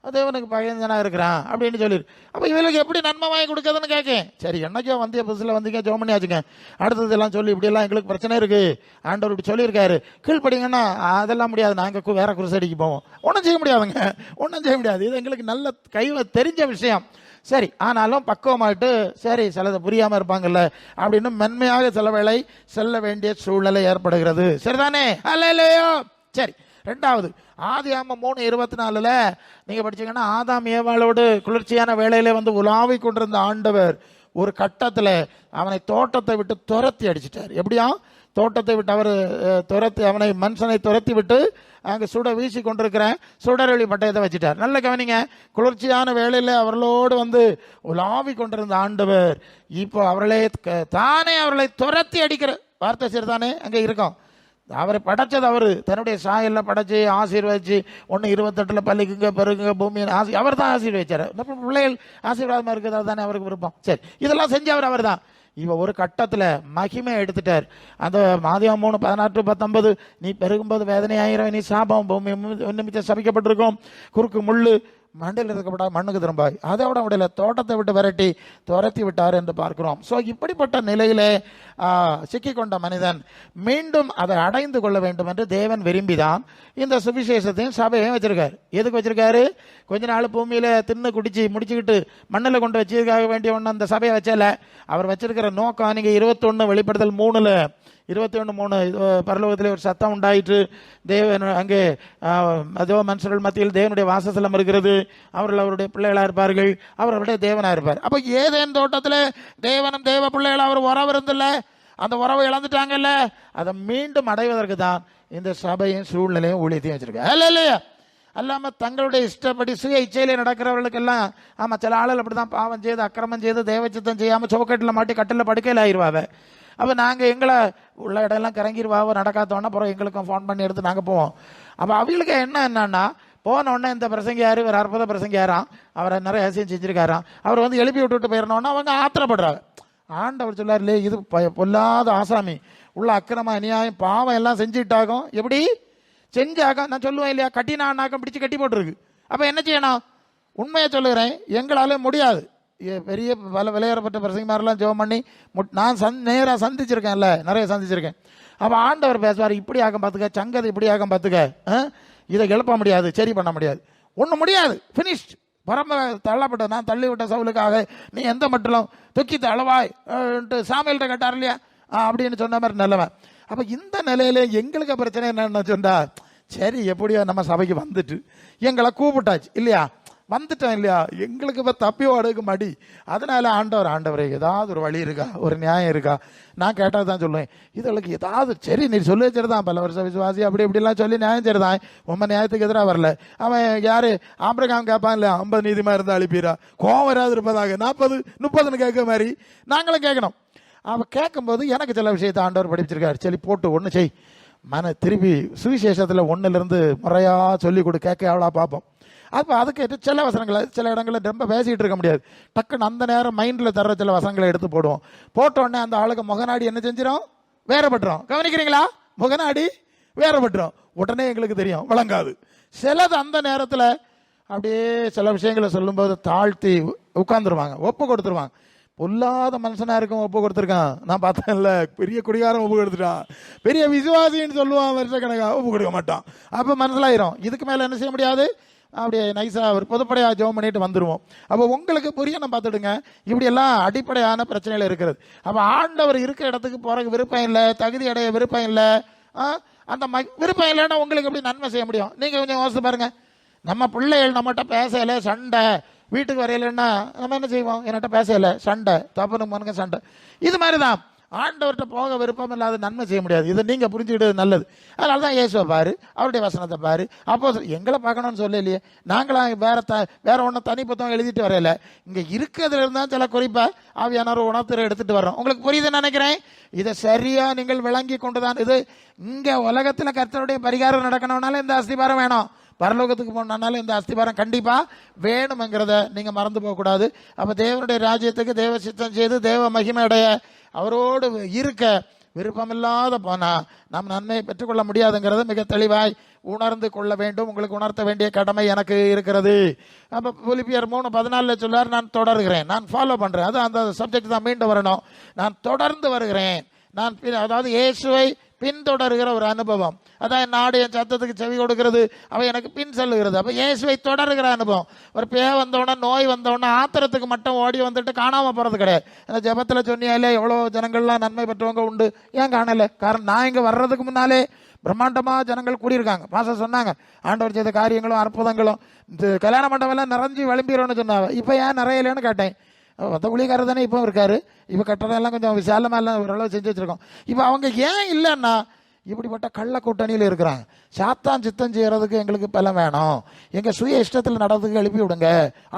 தேவனுக்கு பகைஞ்சனா இருக்கிறான் அப்படின்னு சொல்லிடு. அப்போ இவங்களுக்கு எப்படி நன்மை வாங்கி கொடுக்குதுன்னு கேட்கேன். சரி, என்னைக்கோ வந்திய புதுசில் வந்தீங்க, ஜோம் பண்ணி ஆச்சுங்க, அடுத்ததெல்லாம் சொல்லி இப்படியெல்லாம் எங்களுக்கு பிரச்சனை இருக்கு, ஆண்டவர் இப்படி சொல்லியிருக்காரு, கீழ்படிங்கன்னா அதெல்லாம் முடியாது, நாங்கள் வேற குருசடிக்கு போவோம். ஒன்றும் செய்ய முடியாதுங்க, ஒன்றும் செய்ய முடியாது. இது எங்களுக்கு நல்ல தெரிஞ்ச விஷயம். சரி, ஆனாலும் பக்குவமாயிட்டு சரி சிலதை புரியாமல் இருப்பாங்கல்ல அப்படின்னு மென்மையாக சில வேளை செல்ல வேண்டிய சூழ்நிலை ஏற்படுகிறது. சரிதானே? அல்லேலூயா. சரி, 2வது ஆதியாகமம் 3:24 நீங்க படிச்சீங்கன்னா, ஆதாம் ஏவாளோடு குளிர்ச்சியான வேளையில உலாவி கொண்டிருந்த ஆண்டவர் ஒரு கட்டத்தில் அவனை தோட்டத்தை விட்டு துரத்தி அடிச்சிட்டார். எப்படியா? தோட்டத்தை விட்டு அவர் அவனை மனுஷனை துரத்தி விட்டு அங்கே சுட வீசி கொண்டிருக்கிற சுடரொளி பட்டயத்தை வச்சுட்டார். நல்ல கவனிங்க, குளிர்ச்சியான வேளையில் அவர்களோடு உலாவி கொண்டிருந்த ஆண்டவர் இப்போ அவர்களை துரத்தி அடிக்கிற வார்த்தை சரிதானே அங்கே இருக்கும். அவரை படைச்சது அவரு, தன்னுடைய சாயலில் படைச்சு ஆசீர்வதிச்சு 1:28 பள்ளிக்குங்க பெருகுங்க பூமியை அவர் தான் ஆசீர்வதிச்சார். பிள்ளைகள் ஆசீர்வாதமாக இருக்கிறது தானே அவருக்கு விருப்பம். சரி, இதெல்லாம் செஞ்சவர் அவர் தான். இவன் ஒரு கட்டத்தில் மகிமை எடுத்துட்டார். அந்த ஆதியாகமம் 3:16-19 நீ பெருகும்போது வேதனையாயிரம், நீ சாபம் பூமி நிமித்தம் சபிக்கப்பட்டிருக்கும், குறுக்கு முள்ளு மண்டையில் இருக்கப்பட்ட மண்ணுக்கு திரும்பாய், அதை விட முடியல, தோட்டத்தை விட்டு விரட்டி துரத்தி விட்டார் என்று பார்க்கிறோம். ஸோ இப்படிப்பட்ட நிலையிலே சிக்கிக்கொண்ட மனிதன் மீண்டும் அதை அடைந்து கொள்ள வேண்டும் என்று தேவன் விரும்பிதான் இந்த சுவிசேஷத்தையும் சபையையும் வச்சிருக்காரு. எதுக்கு வச்சிருக்காரு? கொஞ்ச நாள் பூமியில தின்னு குடிச்சு முடிச்சுக்கிட்டு மண்ணில் கொண்டு வச்சதுக்காக வேண்டிய ஒன்று அந்த சபையை வச்சல. அவர் வச்சிருக்கிற நோக்கம், நீங்க 21 வெளிப்படுத்தல் 3:21 பரலோகத்திலே ஒரு சத்தம் உண்டாயிற்று, தேவன் அங்கே அதோ மனுஷர்கள் மத்தியில் தேவனுடைய வாசஸ்தலம் இருக்கிறது, அவர்கள் அவருடைய பிள்ளைகளாக இருப்பார்கள், அவர் அவருடைய தேவனாக இருப்பார். அப்போ ஏதேன் தோட்டத்தில் தேவனும் தேவ பிள்ளைகள் அவர் உறவு இருந்தில்ல, அந்த உறவை இழந்துட்டாங்கல்ல, அதை மீண்டும் அடைவதற்கு தான் இந்த சபையும் சூழ்நிலையும் ஊழியத்தையும் வச்சிருக்காங்க. இல்லையா? அல்லாமல் தங்களுடைய இஷ்டப்படி சுய இச்சையிலே நடக்கிறவர்களுக்கெல்லாம், ஆமாம் சில ஆளுகள் அப்படி தான் பாவம் செய்து அக்கிரமம் செய்து தேவச்சித்தம் செய்யாமல் சோக்கட்டில் மாட்டி கட்டில் படுக்கையில் ஆயிடுவாங்க. அப்போ நாங்கள் எங்களை உள்ள இடம்லாம் கிறங்கிடுவாவோ நடக்காதோன்னா அப்புறம் எங்களுக்கும் ஃபோன் பண்ணி எடுத்து நாங்கள் போவோம். அப்போ அவங்களுக்கு என்னன்னா, போனோடனே இந்த பிரசங்கியார் ஒரு அற்புத பிரசங்கியாராம், அவரை நிறைய அதிசயம் செஞ்சுருக்காராம், அவர் எழுப்பி விட்டுட்டு போயிடணுன்னா அவங்க ஆத்திரப்படுறாங்க. ஆண்டவர் சொல்லார்லே, இது பொல்லாத ஆசாமி, உள்ள அக்கிரம அநியாயம் பாவம் எல்லாம் செஞ்சுட்டாகும். எப்படி செஞ்சாக நான் சொல்லுவேன் இல்லையா, கட்டினான்னாக்கம் பிடிச்சி கட்டி போட்டுருக்கு. அப்போ என்ன செய்யணும்? உண்மையை சொல்லுகிறேன், எங்களால் முடியாது. பெரிய பல விலையேறப்பட்ட பிரசங்கமாரெல்லாம் ஜெபம் பண்ணி நான் நேராக சந்திச்சிருக்கேன்ல, நிறைய சந்திச்சிருக்கேன். அப்போ ஆண்டவர் பேசுவார், இப்படி ஆகம் பார்த்துக்க, சங்கதை இப்படி ஆகம் பார்த்துக்க, இதை எழுப்ப முடியாது, சரி பண்ண முடியாது, ஒன்றும் முடியாது, ஃபினிஷ்ட். பரம தள்ளப்பட்ட நான் தள்ளிவிட்ட சவுலுக்காக நீ எந்த மட்டும் தொக்கி தளவாய் சாமியல்கிட்ட கேட்டார் இல்லையா, அப்படின்னு சொன்ன மாதிரி நிலைமை. அப்போ இந்த நிலையில எங்களுக்கு பிரச்சனை என்னன்னு சொன்னா, சரி எப்படியோ நம்ம சபைக்கு வந்துட்டு எங்களை கூப்பிட்டாச்சு இல்லையா, வந்துட்டோம் இல்லையா, எங்களுக்கு இப்போ தப்பி ஓடுக்கு மடி. அதனால ஆண்டவரே ஏதாவது ஒரு வழி இருக்கா, ஒரு நியாயம் இருக்கா? நான் கேட்டால் தான் சொல்லுவேன், இதுகளுக்கு ஏதாவது சரி நீ சொல்லி வச்சிருந்தான், பல வருஷம் விசுவாசி அப்படி இப்படிலாம் சொல்லி நியாயம் சரிதான், உண்மை நியாயத்துக்கு எதிராக வரல. அவன் யாரு ஆம்பிரகாம் கேட்பான் இல்லையா, 50 நீதிமா இருந்தால் அழிப்பீரா, கோவம் வராது இருப்பதாக 40 30 கேட்க மாதிரி நாங்களும் கேட்கணும். அவன் கேட்கும்போது எனக்கு சில விஷயத்தை ஆண்டவர் படிச்சிருக்காரு, சரி போட்டு ஒன்று செய், திருப்பி சுவிசேஷத்தில் 1லேருந்து முறையாக சொல்லி கொடு, கேட்க எவ்வளோ பார்ப்போம். அப்போ அதுக்கு சில வசனங்களை சில இடங்களில் ரொம்ப பேசிக்கிட்டு இருக்க முடியாது, டக்குன்னு அந்த நேரம் மைண்டில் தர்ற சில வசனங்களை எடுத்து போடுவோம். போட்டோடனே அந்த ஆளுக்கு முகநாடி என்ன செஞ்சிடும், வேறப்பட்டுரும். கவனிக்கிறீங்களா, முகநாடி வேறப்பட்டுரும். உடனே எங்களுக்கு தெரியும், விளங்காது. சிலது அந்த நேரத்தில் அப்படியே சில விஷயங்களை சொல்லும்போது தாழ்த்தி உட்காந்துருவாங்க, ஒப்பு கொடுத்துருவாங்க. பொல்லாத மனுஷனா இருக்கும் ஒப்பு கொடுத்துருக்கான், நான் பார்த்தேன்ல, பெரிய குடிகாரம் ஒப்பு கொடுத்துட்டான், பெரிய விசுவாசின்னு சொல்லுவான், வருஷ கணக்காக ஒப்பு கொடுக்க மாட்டான். அப்போ மனசிலாயிரும், இதுக்கு மேலே என்ன செய்ய முடியாது, அப்படியே நைஸாக ஒரு பொதுப்படையாக ஜெபம் பண்ணிட்டு வந்துடுவோம். அப்போ உங்களுக்கு புரியணும், பார்த்துடுங்க, இப்படியெல்லாம் அடிப்படையான பிரச்சனைகள் இருக்கிறது. அப்போ ஆண்டவர் இருக்கிற இடத்துக்கு போகிறக்கு விருப்பம் இல்லை, தகுதி அடைய விருப்பம் இல்லை. அந்த விருப்பம் இல்லைன்னா உங்களுக்கு எப்படி நன்மை செய்ய முடியும்? நீங்கள் கொஞ்சம் யோசித்து பாருங்கள். நம்ம பிள்ளைகள் நம்மகிட்ட பேசலை, சண்டை, வீட்டுக்கு வரையிலன்னா நம்ம என்ன செய்வோம், என்கிட்ட பேசலை, சண்டை, தப்புன்னு மனுங்க சண்டை. இது மாதிரி தான் ஆண்டவர்கிட்ட போக விருப்பம் இல்லாத நன்மை செய்ய முடியாது. இதை நீங்கள் புரிஞ்சுக்கிட்டு நல்லது. அதனால தான் இயேசுவை பாரு, அவருடைய வசனத்தை பாரு. அப்போ எங்களை பார்க்கணும்னு சொல்லலையே, நாங்களாம் வேற ஒன்றும் தனி புத்தகம் எழுதிட்டு வரையில, இங்கே இருக்கிறதுல இருந்தால் சில குறிப்பாக ஆவியானவர் உணர்த்துற எடுத்துகிட்டு வர்றோம். உங்களுக்கு புரியுதுன்னு நினைக்கிறேன். இதை சரியாக நீங்கள் விளங்கி கொண்டு தான், இது இங்கே உலகத்தில் கர்த்தருடைய பரிகாரம் நடக்கணும்னாலும் இந்த அஸ்திபாரம் வேணும், பரலோகத்துக்கு போனாலும் இந்த அஸ்திபாரம் கண்டிப்பாக வேணுங்கிறத நீங்கள் மறந்து போகக்கூடாது. அப்போ தேவனுடைய ராஜ்யத்துக்கு தேவ சித்தம் செய்து தேவ மகிமையுடைய அவரோடு இருக்க விருப்பமில்லாத போனால் நாம் நன்மையை பெற்றுக்கொள்ள முடியாதுங்கிறத மிக தெளிவாய் உணர்ந்து கொள்ள வேண்டும். உங்களுக்கு உணர்த்த வேண்டிய கடமை எனக்கு இருக்கிறது. அப்போ பிலிப்பியர் 3:14 சொல்லார், நான் தொடர்கிறேன், நான் ஃபாலோ பண்ணுறேன். அது அந்த சப்ஜெக்ட் தான் மீண்டும் வரணும். நான் தொடர்ந்து வருகிறேன், நான் அதாவது இயேசுவை பின்தொடர்கிற ஒரு அனுபவம். அதான் என் நாடு என் சத்தத்துக்கு செவி கொடுக்கிறது, அவன் எனக்கு பின் செல்லுகிறது. அப்போ இயேசுவை தொடர்கிற அனுபவம். ஒரு வந்தோடனே நோய் வந்தோடனே ஆத்திரத்துக்கு மட்டும் ஓடி வந்துட்டு காணாமல் போகிறது கிடையாது. அந்த ஜெபத்தில் சொன்னியாலே எவ்வளோ ஜனங்கள்லாம் நன்மை பெற்றவங்க உண்டு, ஏன் காணலை? காரணம் நான் இங்கே வர்றதுக்கு முன்னாலே பிரம்மாண்டமாக ஜனங்கள் கூடியிருக்காங்க. பாச சொன்னாங்க, ஆண்டவர் செய்த காரியங்களும் அற்புதங்களும் இந்த கல்யாண மண்டபம்லாம் நிறைஞ்சி விளம்பிடும்னு சொன்னாங்க. இப்போ ஏன் நிறையலன்னு கேட்டேன். மொத்த ஊழியக்காரர் தானே இப்போ இருக்காரு, இப்போ கட்டடம் எல்லாம் கொஞ்சம் விசாலமாக எல்லாம் ஓரளவு செஞ்சு வச்சுருக்கோம். இப்போ அவங்க ஏன் இல்லைன்னா இப்படிப்பட்ட கள்ள கூட்டணியில் இருக்கிறாங்க. சாத்தான் சித்தம் செய்கிறதுக்கு எங்களுக்கு பலம் வேணும், எங்கள் சுய இஷ்டத்தில் நடறதுக்கு எழுப்பி விடுங்க.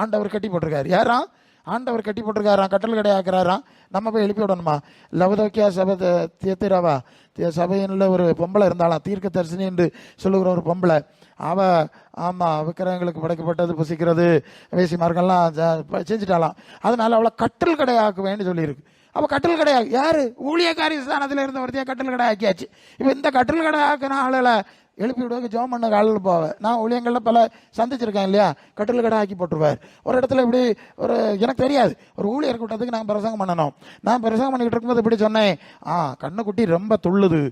ஆண்டவர் கட்டி போட்டிருக்காரு. யாரா ஆண்டவர் கட்டி போட்டிருக்காராம், கட்டல் கிடையாக்குறாராம், நம்ம போய் எழுப்பி விடணுமா? லவதோக்கியா சபை தியத்திராவா சபையில் ஒரு பொம்பளை இருந்தாலாம், தீர்க்க தரிசனி என்று சொல்லுகிற ஒரு பொம்பளை. ஆமாம், விக்கிரகங்களுக்கு படைக்கப்பட்டது புசிக்கிறது வேசி மார்க்கெல்லாம் செஞ்சுட்டாலாம். அதனால அவளை கட்டல் கடையாக்க வேண்டி சொல்லியிருக்கு. அப்போ கட்டல் கடையா யாரு? ஊழியக்காரி ஸ்தானத்தில் இருந்த ஒருத்தையா கட்டல் கடை ஆக்கியாச்சு. இப்போ இந்த கட்டல் கடை ஆக்கின ஆளில் எழுப்பி விடுவாங்க, ஜோம் பண்ண காலில் போவேன். நான் ஊழியங்களில் பல சந்திச்சிருக்கேன் இல்லையா, கட்டில் கடை ஆக்கி போட்டுருவார். ஒரு இடத்துல இப்படி ஒரு எனக்கு தெரியாது, ஒரு ஊழியர் கூட்டத்துக்கு நாங்கள் பிரசங்கம் பண்ணணும். நான் பிரசங்கம் பண்ணிக்கிட்டு இருக்கும்போது இப்படி சொன்னேன், கண்ணுக்குட்டி ரொம்ப துள்ளுது,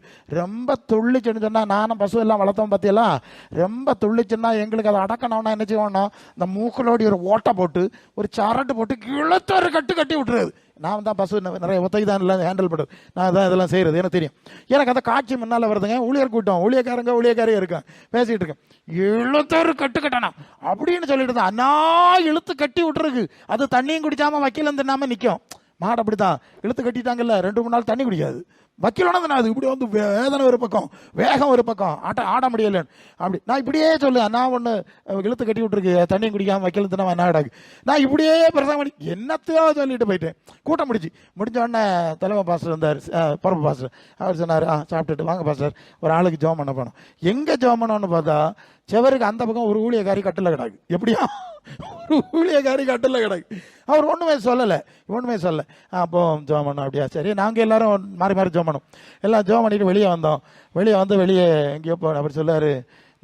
ரொம்ப துள்ளிச்சுன்னு சொன்னால், நானும் பசு எல்லாம் வளர்த்தோம் பார்த்தியெல்லாம், ரொம்ப துள்ளிச்சுன்னா எங்களுக்கு அதை அடக்கணும்னா என்ன செய்வோம்னா, இந்த மூக்களோடி ஒரு ஓட்டை போட்டு ஒரு சரட்டு போட்டு கிழத்த ஒரு கட்டி விட்டுருது. நான் தான் பசு நிறைய ஒத்தைக்கு தான் எல்லாம் ஹேண்டில் பண்ணுறது, நான் தான் இதெல்லாம் செய்கிறது, எனக்கு தெரியும். எனக்கு அந்த காட்சி முன்னால் வருதுங்க. ஊழியர் கூட்டம், ஊழியக்காரியாக இருக்கேன், பேசிகிட்டு இருக்கேன், இழுத்தொரு கட்டணும் அப்படின்னு சொல்லிட்டு தான் அண்ணா இழுத்து கட்டி விட்டுருக்கு. அது தண்ணியும் குடிக்காமல் வக்கீலம் தின்னாமல் நிற்கும். மாடு அப்படி தான் இழுத்து கட்டிட்டாங்கல்ல, 2-3 நாள் தண்ணி குடிக்காது. வக்கீலோட அது இப்படி வந்து வேதனை ஒரு பக்கம், வேகம் ஒரு பக்கம், ஆட முடியலன்னு அப்படி நான் இப்படியே சொல்லுவேன். நான் ஒன்று இழுத்து கட்டி விட்டுருக்கு, தண்ணியும் குடிக்காமல் வக்கீல் தின்னா என்ன ஆடாது. நான் இப்படியே பிரசங்கம் பண்ணி என்னத்தையோ சொல்லிட்டு போயிட்டேன். கூட்டம் முடிஞ்ச உடனே தலைமை பாஸ்டர் வந்தார், பரப்பு பாஸ்டர். அவர் சொன்னார், சாப்பிட்டுட்டு வாங்க பாஸ்டர், ஒரு ஆளுக்கு ஜெபம் பண்ண போனோம். எங்கே ஜெபம் பண்ணோன்னு பார்த்தா செவருக்கு அந்த பக்கம் ஒரு ஊழியக்காரி கட்டில் கிடாக்கு. எப்படியா ஒரு ஊழியக்காரி கட்டில் கிடாக்கு. அவர் ஒன்றுமே சொல்லலை. அப்போ ஜெபம் பண்ணோம். அப்படியா, சரி. நாங்கள் எல்லாரும் மாறி ஜெபம் பண்ணோம். எல்லாம் ஜெபம் பண்ணிட்டு வெளியே வந்து வெளியே எங்கேயோ அப்படி சொல்லார்,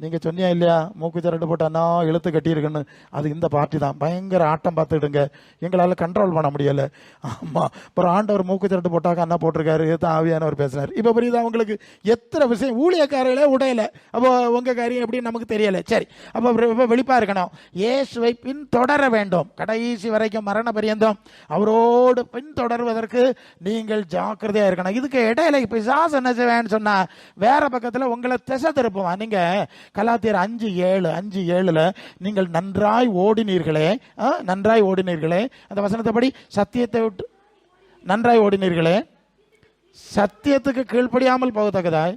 நீங்க சொன்னியா இல்லையா, மூக்கு திரண்டு போட்டானா இழுத்து கட்டியிருக்குன்னு, அது இந்த பார்ட்டி தான். பயங்கர ஆட்டம் பார்த்துடுங்க, எங்களால் கண்ட்ரோல் பண்ண முடியல. ஆமா, அப்புறம் ஆண்டவர் மூக்கு திரண்டு போட்டாக்க என்ன போட்டிருக்காரு, தான் ஆவியானவர் பேசினார். இப்போ புரியுதா உங்களுக்கு? எத்தனை விஷயம் ஊழியக்காரர்களே உடையல, அப்போ உங்க காரியம் எப்படின்னு நமக்கு தெரியல. சரி, அப்போ வெளிப்பா இருக்கணும், இயேசுவை பின்தொடர வேண்டும் கடைசி வரைக்கும், மரண பரியந்தம் அவரோடு பின்தொடர்வதற்கு நீங்கள் ஜாக்கிரதையா இருக்கணும். இதுக்கு இடையில பிசாசு என்ன செய்வேன்னு சொன்னா வேற பக்கத்துல உங்களை திசை திருப்புவான். நீங்க கலாத்தியர் 5:7 நீங்கள் நன்றாய் ஓடினீர்களே, அந்த வசனத்தை படி, சத்தியத்தை விட்டு நன்றாய் ஓடினீர்களே, சத்தியத்துக்கு கீழ்ப்படியாமல் போகத்தக்கதாய்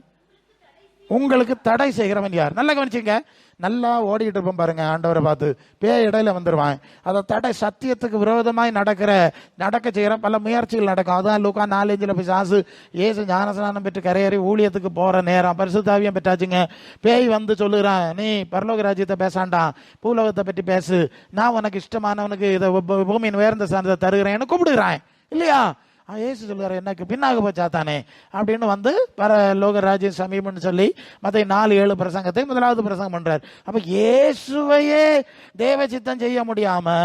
உங்களுக்கு தடை செய்கிறவன் யார்? நல்லா கவனிச்சுங்க. நல்லா ஓடிக்கிட்டு இருப்போம் பாருங்க, ஆண்டவரை பார்த்து பேய் இடையில வந்துடுவான். அதை தடை, சத்தியத்துக்கு விரோதமாய் நடக்க செய்கிற பல முயற்சிகள் நடக்கும். அதான் லூக்கா 4:5 பிசாசு இயேசு ஞானஸ்நானம் பெற்று கரையேறி ஊழியத்துக்கு போற நேரம், பரிசுத்தாவியம் பெற்றாச்சுங்க. பேய் வந்து சொல்லுறான், நீ பரலோக ராஜ்யத்தை பேசாண்டாம், பூலோகத்தை பற்றி பேசு, நான் உனக்கு இஷ்டமானவனுக்கு இதை பூமியின் உயர்ந்த சார்ந்த தருகிறேன்னு கூப்பிடுகிறான் இல்லையா? இயேசு சொல்லுறாரு, எனக்கு பின்னாக போச்சாத்தானே அப்படின்னு வந்து பரலோக ராஜ்யம் சமீபம்னு சொல்லி மத்தேயு 4:7 பிரசங்கத்தை முதலாவது பிரசங்கம் பண்றார். அப்ப இயேசுவையே தேவ சித்தம் செய்ய முடியாம,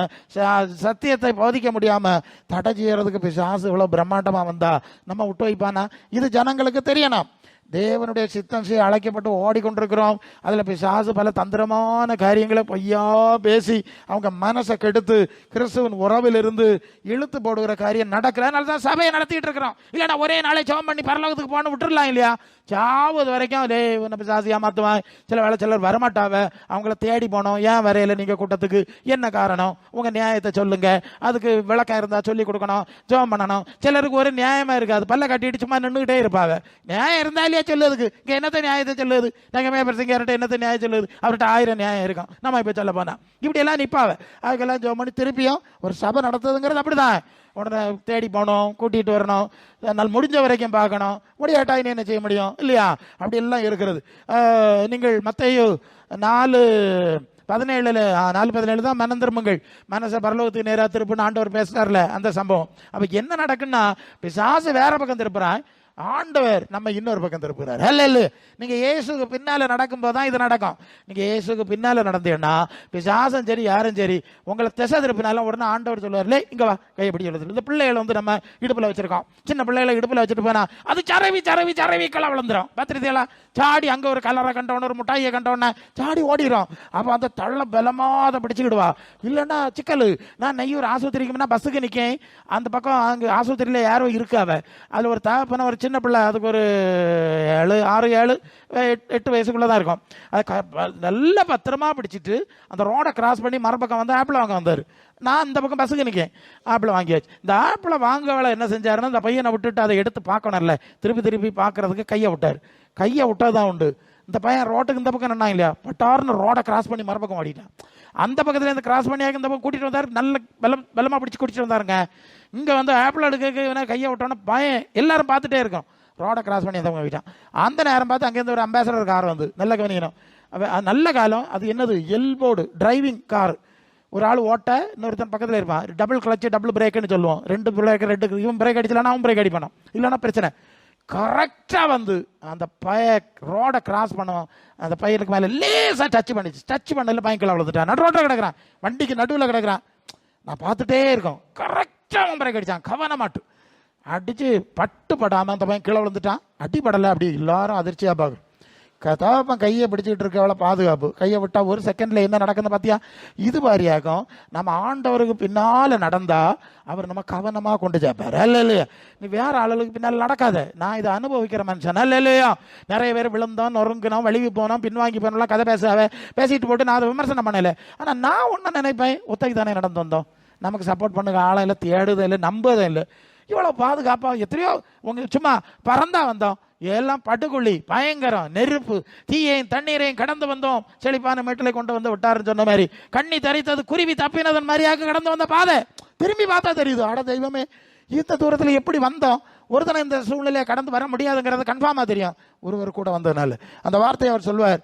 சத்தியத்தை போதிக்க முடியாம தடை செய்யறதுக்கு பிசாசு இவ்வளவு பிரம்மாண்டமா வந்தா நம்ம விட்டு வைப்பானா? இது ஜனங்களுக்கு தெரியணும். தேவனுடைய சித்தம் செய்ய அழைக்கப்பட்டு ஓடிக்கொண்டிருக்கிறோம். அதில் பிசாசு பல தந்திரமான காரியங்களை பொய்யா பேசி அவங்க மனசை கெடுத்து கிறிஸ்துவின் உறவில் இருந்து இழுத்து போடுகிற காரியம் நடக்கல. அதனால தான் சபையை நடத்திட்டு இருக்கிறோம். இல்லைன்னா ஒரே நாளே ஜெபம் பண்ணி பரலோகத்துக்கு போன விட்டுடலாம் இல்லையா? சாவது வரைக்கும் பிசாசு ஏமாத்துவான். சில வேலை சிலர் வரமாட்டாவ, அவங்கள தேடி போனோம். ஏன் வரையில நீங்க கூட்டத்துக்கு, என்ன காரணம், உங்க நியாயத்தை சொல்லுங்க, அதுக்கு விளக்கம் இருந்தா சொல்லி கொடுக்கணும், ஜெபம் பண்ணணும். சிலருக்கு ஒரு நியாயமா இருக்காது, பல்ல கட்டிட்டு சும்மா நின்றுகிட்டே இருப்பாங்க. நியாயம் இருந்தாலே சொல்லுறதுக்கு இங்க என்னத்த நியாயத்தை சொல்லுது, நாங்க பிரசங்கிட்ட என்னத்த நியாயம் சொல்லுது, அவர்கிட்ட 1000 நியாயம் இருக்கும். நம்ம இப்ப சொல்ல போனா இப்படி எல்லாம் நிப்பாவ. அதுக்கெல்லாம் ஜெபம் பண்ணி திருப்பியும் ஒரு சபை நடத்துறதுங்கிறது அப்படிதான். உடனே தேடி போகணும், கூட்டிகிட்டு வரணும், நாள் முடிஞ்ச வரைக்கும் பார்க்கணும், முடியாட்டா என்ன செய்ய முடியும் இல்லையா? அப்படி எல்லாம் இருக்கிறது. நீங்கள் மத்தேயு 4:17 தான் மனம் திரும்புங்கள், மனசை பரலோகத்துக்கு நேராக திருப்புன்னு ஆண்டவர் பேசுறாருல, அந்த சம்பவம். அப்ப என்ன நடக்குன்னா பிசாசு வேற பக்கம் திருப்புறான், ஆண்டவர் நம்ம இன்னொரு பக்கம் திருப்புறார். அல்ல, நீங்க இயேசுக்கு பின்னால நடக்கும் போதுதான் இது நடக்கும். நீங்க இயேசுக்கு பின்னால நடந்தீங்கன்னா பிசாசும் சரி யாரும் சரி உங்களை திசை திருப்பினாலும் உடனே ஆண்டவர் சொல்லுவார்ல, இங்க வா, கையப்படி சொல்லுது. இந்த பிள்ளைகளை வந்து நம்ம இடுப்புல வச்சிருக்கோம், சின்ன பிள்ளைகளை இடுப்புல வச்சுட்டு போனா அது சரவி களை விழுந்துரும். பத்திரிக்கையெல்லாம் சாடி அங்க ஒரு கலரை கண்டவன, ஒரு முட்டாயை கண்டவன சாடி ஓடிடும். அப்ப அந்த தள்ள பலமாத பிடிச்சுக்கிடுவா. இல்லைன்னா சிக்கல். நான் நெய்யூர் ஆஸ்பத்திரிக்குன்னா பஸ்ஸுக்கு நிக்கேன், அந்த பக்கம் அங்க ஆஸ்பத்திரியில யாரும் இருக்காவ. அதுல ஒரு தகப்பன ஒரு சின்ன பிள்ளை, அதுக்கு ஒரு 6-7-8 வயசுக்குள்ளதான் இருக்கும். அது நல்ல பத்திரமா பிடிச்சிட்டு அந்த ரோடை கிராஸ் பண்ணி மறுபக்கம் வந்து ஆப்பிள் வாங்க வந்தாரு. நான் இந்த பக்கம் பஸ்ஸுக்கு நிற்கேன், ஆப்பிள் வாங்கியாச்சு. இந்த ஆப்பிளை வாங்கவேளை என்ன செஞ்சாருன்னா, இந்த பையனை விட்டுட்டு அதை எடுத்து பார்க்கணும்ல, திருப்பி பார்க்கறதுக்கு கையை விட்டார். கையை விட்டாதான் உண்டு. இந்த பையன் ரோட்டுக்கு இந்த பக்கம் நின்னா இல்லையா, பட்டார்னு ரோடை கிராஸ் பண்ணி மறுபக்கம் ஓடிட்டான். அந்த பக்கத்துல இருந்து கிராஸ் பண்ணியாக இந்த பக்கம் கூட்டிட்டு வந்தாரு, நல்ல பலமா பிடிச்சி குடிச்சிட்டு வந்தாருங்க. இங்க வந்து ஆப்பிள் எடுக்க கையை விட்டோன்னா பையன் எல்லாரும் பார்த்துட்டே இருக்கோம், ரோடை கிராஸ் பண்ணி அந்த போயிட்டான். அந்த நேரம் பார்த்து அங்கேருந்து ஒரு அம்பாசடர் கார் வந்து, நல்ல கவனிக்கணும், நல்ல காலம் அது என்னது, எல்போர்டு டிரைவிங் கார். ஒரு ஆள் ஓட்ட, இன்னொருத்தன் பக்கத்தில் இருப்பான். டபுள் கிளச்சு டபுள் பிரேக்குன்னு சொல்லுவோம். 2 பிரேக், 2 இவன் பிரேக் அடிச்சலன்னா அவன் பிரேக் அடிப்பான், இல்லைன்னா பிரச்சனை. கரெக்டாக வந்து அந்த ரோடை கிராஸ் பண்ணுவோம், அந்த பையனுக்கு மேலே லேசாக டச் பண்ணல பையன் கீழே விழுந்துட்டான். நடு ரோட்டில் கிடக்குறான், வண்டிக்கு நடுவில் கிடக்குறான். நான் பார்த்துட்டே இருக்கோம், கரெக்டாக அவன் பிரேக் அடித்தான், கவனமாட்டு அடிச்சு படாமல் அந்த பையன் கீழே விழுந்துட்டான். அடிப்படலை. அப்படி எல்லாரும் அதிர்ச்சியாக பார்க்குறோம். கதாப்பன் கையை பிடிச்சிக்கிட்டு இருக்க எவ்வளோ பாதுகாப்பு. கையை விட்டா ஒரு செகண்ட்ல என்ன நடக்குதுன்னு பார்த்தியா? இது மாதிரியாகும். நம்ம ஆண்டவருக்கு பின்னால நடந்தா அவர் நம்ம கவனமாக கொண்டு சேர்ப்பார். அல்ல இல்லையா? நீ வேற ஆளுக்கு பின்னால் நடக்காத. நான் இதை அனுபவிக்கிற மனுஷன். அல்ல இல்லையா? நிறைய பேர் விழுந்தோம், நொறுங்கினோம், வலிவு போனோம், பின்வாங்கி போனோம்லாம் கதை பேசிட்டு போட்டு நான் அதை விமர்சனம் பண்ணல. ஆனால் நான் ஒன்று நினைப்பேன், ஒத்தைக்கு தானே நடந்து வந்தோம், நமக்கு சப்போர்ட் பண்ணுங்க ஆளை இல்லை, தேடுதே இல்லை, நம்புதே இல்லை. இவ்வளோ பாதுகாப்பாக எத்தனையோ உங்க சும்மா பறந்தா வந்தோம், எல்லாம் பட்டுக்குள்ளி, பயங்கரம், நெருப்பு, தீயையும் தண்ணீரையும் கடந்து வந்தோம், செழிப்பான மேட்டிலை கொண்டு வந்து விட்டாருன்னு சொன்ன மாதிரி, கண்ணி தரித்தது குருவி தப்பினதன் மாதிரியாக கடந்து வந்த பாதை திரும்பி பார்த்தா தெரியுது, அட தெய்வமே இந்த தூரத்தில் எப்படி வந்தோம், ஒருத்தனை இந்த சூழ்நிலையை கடந்து வர முடியாதுங்கிறது கன்ஃபார்மாக தெரியும், ஒருவர் கூட வந்ததுனால. அந்த வார்த்தையை அவர் சொல்வார்,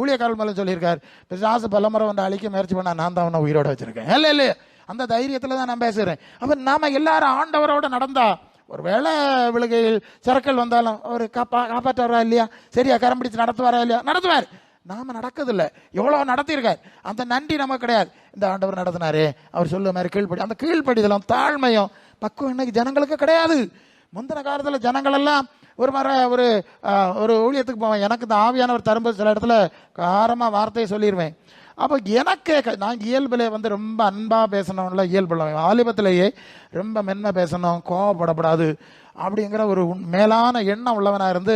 ஊழியக்காரர் மேலே சொல்லியிருக்கார், பிசாசு பலமுறை வந்து அழிக்க முயற்சி பண்ணா நான் தான் அவனை உயிரோட வச்சிருக்கேன். இல்லை இல்லை, அந்த தைரியத்தில் தான் நான் பேசுகிறேன். அப்போ நாம எல்லாரும் ஆண்டவரோட நடந்தா, ஒரு வேளை விழுகையில் சிறக்கல் வந்தாலும் அவர் காப்பாற்றுவாரா இல்லையா, சரியா கரம் பிடிச்சு நடத்துவாரா இல்லையா, நடத்துவார். நாம் நடக்குதில்லை. எவ்வளோ நடத்தியிருக்கார், அந்த நன்றி நமக்கு கிடையாது. இந்த ஆண்டவர் நடத்தினாரே, அவர் சொல்ல மாதிரி கீழ்ப்படி, அந்த கீழ்ப்படிதலும் தாழ்மையும் பக்குவம் இன்னைக்கு ஜனங்களுக்கு கிடையாது. முந்தின காலத்தில் ஜனங்களெல்லாம் ஒரு ஒரு ஊழியத்துக்கு போவேன், எனக்கு இந்த ஆவியானவர் தரும்போது சில இடத்துல காரமாக வார்த்தையை சொல்லிடுவேன். அப்போ எனக்கே நான் இயல்பிலே ரொம்ப அன்பாக பேசணும்ல, இயல்புல வாலிபத்திலேயே ரொம்ப மென்மை பேசணும், கோவப்படப்படாது அப்படிங்கிற ஒரு மேலான எண்ணம் உள்ளவனாக இருந்து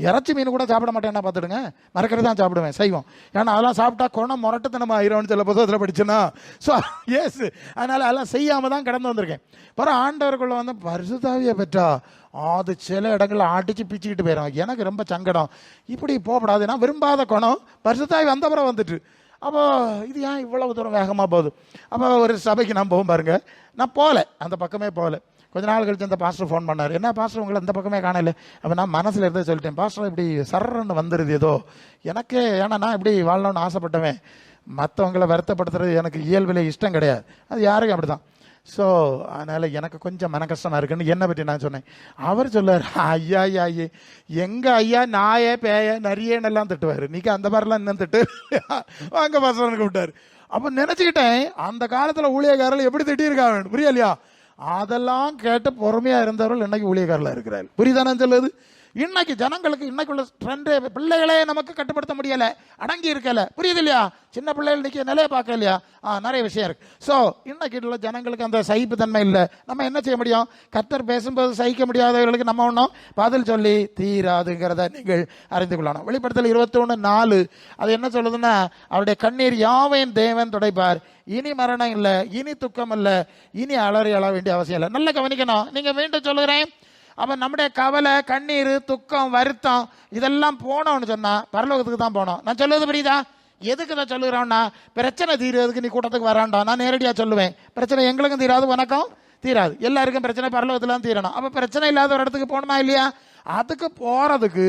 இறைச்சி மீன் கூட சாப்பிட மாட்டேன்னா பார்த்துடுங்க, மறக்கிறது தான் சாப்பிடுவேன், செய்வோம். ஏன்னா அதெல்லாம் சாப்பிட்டா குணம் முரட்டுத்தனமாக ஆயிரம்னு சில புத்தகத்தில் படிச்சுன்னா. ஸோ எஸ், அதனால் அதெல்லாம் செய்யாமல் தான் கடந்து வந்திருக்கேன். பிறகு ஆண்டவருக்குள்ள பரிசுத்தாவியை பெற்றா அது சில இடங்களில் அடித்து பிச்சுக்கிட்டு போயிடும். எனக்கு ரொம்ப சங்கடம், இப்படி போகப்படாது. நான் விரும்பாத குணம் பரிசுத்தாவி வந்த பிறகு வந்துட்டு, அப்போ இது ஏன் இவ்வளவு தூரம் வேகமாக போகுது? அப்போ ஒரு சபைக்கு நான் போகும் பாருங்க, நான் போகல, அந்த பக்கமே போகல. கொஞ்ச நாள் கழிச்சு அந்த பாஸ்டர் ஃபோன் பண்ணார், என்ன பாஸ்டர் உங்களை அந்த பக்கமே காணல. அப்போ நான் மனசில் இருந்தே சொல்லிட்டேன், பாஸ்டர் இப்படி சர்றன்னு வந்துடுது ஏதோ எனக்கே. ஏன்னா நான் இப்படி வாழணும்னு ஆசைப்பட்டவன், மற்றவங்களை வருத்தப்படுத்துறது எனக்கு இயல்பில் இஷ்டம் கிடையாது, அது யாருக்கும் அப்படி தான். ஸோ அதனால் எனக்கு கொஞ்சம் மன கஷ்டமாக இருக்குன்னு என்னை பற்றி நான் சொன்னேன். அவர் சொல்லார், ஐயா ஐயா எங்கள் ஐயா நாயே பேய நரியன்னெல்லாம் திட்டுவார், நீக்கு அந்த மாதிரிலாம் இன்னும் திட்டு வாங்க பாஸ்டர்னு விட்டார். அப்போ நினச்சிக்கிட்டேன், அந்த காலத்தில் ஊழியக்காரர்கள் எப்படி திட்டியிருக்காங்க புரியலையா? அதெல்லாம் கேட்டு பொறுமையாக இருந்தவர்கள் இன்னைக்கு ஊழியக்காரர்களாக இருக்கிறார். புரியுதானு சொல்லுது? இன்னைக்கு ஜனங்களுக்கு இன்னைக்குள்ள ட்ரெண்டே, பிள்ளைகளே நமக்கு கட்டுப்படுத்த முடியலை, அடங்கி இருக்கல. புரியுது இல்லையா? சின்ன பிள்ளைகள் இன்னைக்கு நிலையை பார்க்க இல்லையா? நிறைய விஷயம் இருக்கு. ஸோ இன்னைக்கு உள்ள ஜனங்களுக்கு அந்த சகிப்பு தன்மை இல்லை. நம்ம என்ன செய்ய முடியும்? கர்த்தர் பேசும்போது சகிக்க முடியாதவர்களுக்கு நம்ம ஒன்றும் பதில் சொல்லி தீராதுங்கிறத நீங்கள் அறிந்து கொள்ளணும். வெளிப்படுத்தல் 21:4 அது என்ன சொல்லுதுன்னா, அவருடைய கண்ணீர் யாவையும் தேவன் துடைப்பார், இனி மரணம் இல்லை, இனி துக்கம் இல்லை, இனி அலறி அழ வேண்டிய அவசியம் இல்லை. நல்லா கவனிக்கணும். நீங்கள் மீண்டும் சொல்லுகிறேன், அப்போ நம்முடைய கவலை, கண்ணீர், துக்கம், வருத்தம் இதெல்லாம் போனோம்னு சொன்னால் பரலோகத்துக்கு தான் போனோம். நான் சொல்லுவது புரியுதா? எதுக்கு தான் சொல்லுகிறோன்னா, பிரச்சனை தீர்றதுக்கு நீ கூட்டத்துக்கு வராண்டா. நான் நேரடியாக சொல்லுவேன், பிரச்சனை எங்களுக்கும் தீராது, உனக்கும் தீராது, எல்லாருக்கும் பிரச்சனை பரலோகத்தில் தான் தீரணும். அப்போ பிரச்சனை இல்லாத ஒரு இடத்துக்கு போகணுமா இல்லையா? அதுக்கு போகிறதுக்கு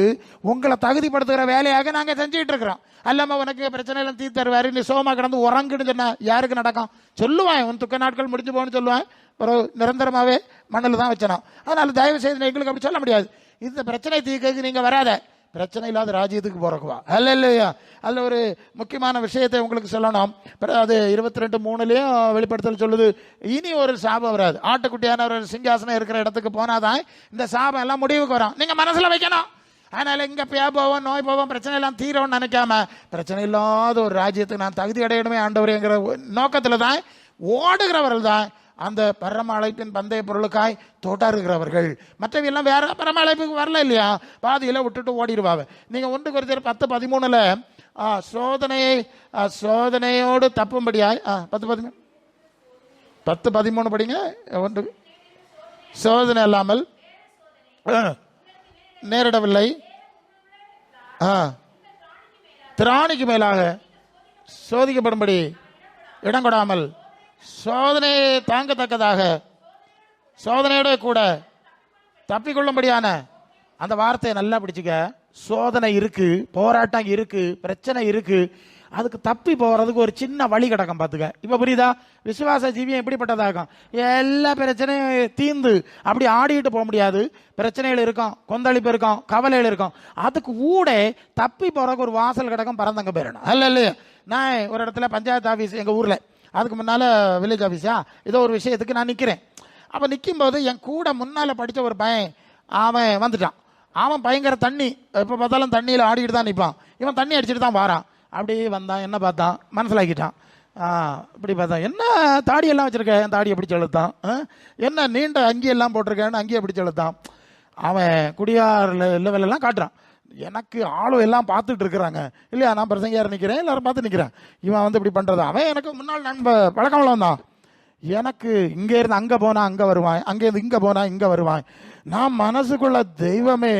உங்களை தகுதிப்படுத்துகிற வேலையாக நாங்கள் செஞ்சுக்கிட்டு இருக்கிறோம். அல்லாமல் உனக்கு பிரச்சனை எல்லாம் தீர்த்தருவாரு, நீ சோமா கிடந்து உறங்குன்னு சொன்னால் யாருக்கு நடக்கும்? சொல்லுவான், உன் துக்க நாட்கள் முடிஞ்சு போகணும்னு சொல்லுவான், ஒரு நிரந்தரமாகவே மண்ணில் தான் வச்சணும். அதனால் தயவு செய்து எங்களுக்கு அப்படி சொல்ல முடியாது. இந்த பிரச்சனை தீர்க்கிறதுக்கு நீங்கள் வராத, பிரச்சனை இல்லாத ராஜ்யத்துக்கு போறக்குவா அல்ல இல்லையா? அதில் ஒரு முக்கியமான விஷயத்தை உங்களுக்கு சொல்லணும். அது 22:3 வெளிப்படுத்தல் சொல்லுது, இனி ஒரு சாபம் வராது. ஆட்டுக்குட்டியான ஒரு சிங்காசனம் இருக்கிற இடத்துக்கு போனாதான் இந்த சாபம் எல்லாம் முடிவுக்கு வரும். நீங்கள் மனசில் வைக்கணும். அதனால இங்கே போவோம், நோய் போவோம், பிரச்சனை எல்லாம் தீரோன்னு நினைக்காம, பிரச்சனை இல்லாத ஒரு ராஜ்யத்துக்கு நான் தகுதி அடையணுமே ஆண்டவரேங்கிற நோக்கத்தில் தான் ஓடுகிறவர்கள் தான் அந்த பரம அழைப்பின் பந்தய பொருளுக்காய் தொடருகிறவர்கள். மற்றவையெல்லாம் வேற பரம அழைப்புக்கு வரல இல்லையா? பாதியில் விட்டுட்டு ஓடிடுவாங்க. நீங்கள் 1 Corinthians 10:13 சோதனையோடு தப்பும்படியாய் 10:13 படிங்க. ஒன்று, சோதனை இல்லாமல் நேரிடவில்லை, திராணிக்கு மேலாக சோதிக்கப்படும்படி இடம் கொடாமல் சோதனையை தாங்கத்தக்கதாக சோதனையோட கூட தப்பிக்கொள்ளும்படியான, அந்த வார்த்தையை நல்லா பிடிச்சிக்க. சோதனை இருக்கு, போராட்டம் இருக்கு, பிரச்சனை இருக்கு, அதுக்கு தப்பி போகிறதுக்கு ஒரு சின்ன வழி கிடக்கும். பார்த்துக்க, இப்போ புரியுதா? விசுவாச ஜீவியம் எப்படிப்பட்டதாகும்? எல்லா பிரச்சனையும் தீர்ந்து அப்படி ஆடிட்டு போக முடியாது. பிரச்சனைகள் இருக்கும், கொந்தளிப்பு இருக்கும், கவலைகள் இருக்கும். அதுக்கு ஊட தப்பி போகிறதுக்கு ஒரு வாசல் கிடக்கும், பறந்தங்க போயிடணும். அல்ல இல்லையா? நான் ஒரு இடத்துல பஞ்சாயத்து ஆஃபீஸ் எங்கள் ஊரில், அதுக்கு முன்னால் வில்லேஜ் ஆஃபீஸா ஏதோ ஒரு விஷயத்துக்கு நான் நிற்கிறேன். அப்போ நிற்கும்போது என் கூட முன்னால் படித்த ஒரு பையன் அவன் வந்துட்டான். அவன் பயங்கர தண்ணி, எப்போ பார்த்தாலும் தண்ணியில் ஆடிக்கிட்டு தான் நிற்பான். இவன் தண்ணி அடிச்சுட்டு தான் வாரான். அப்படியே வந்தான், என்ன பார்த்தான், மனசிலாக்கிட்டான். இப்படி பார்த்தா, என்ன தாடியெல்லாம் வச்சுருக்கேன், என் தாடியை பிடிச்சி எழுத்தான், என்ன நீண்ட அங்கியெல்லாம் போட்டிருக்கேன்னு அங்கேயே பிடிச்சி எழுத்தான். அவன் குடியார் லெவலெல்லாம் காட்டுறான். எனக்கு ஆளும் எல்லாம் பார்த்துட்டு இருக்கிறாங்க இல்லையா? நான் பிரசங்கியார் நிற்கிறேன், எல்லாரும் பார்த்து நிற்கிறேன். இவன் வந்து இப்படி பண்ணுறது. அவன் எனக்கு முன்னாள் பழக்கம்லாம் தான். எனக்கு இங்கே இருந்து அங்கே போனால் அங்கே வருவான், அங்கேருந்து இங்கே போனால் இங்கே வருவான். நான் மனசுக்குள்ள தெய்வமே,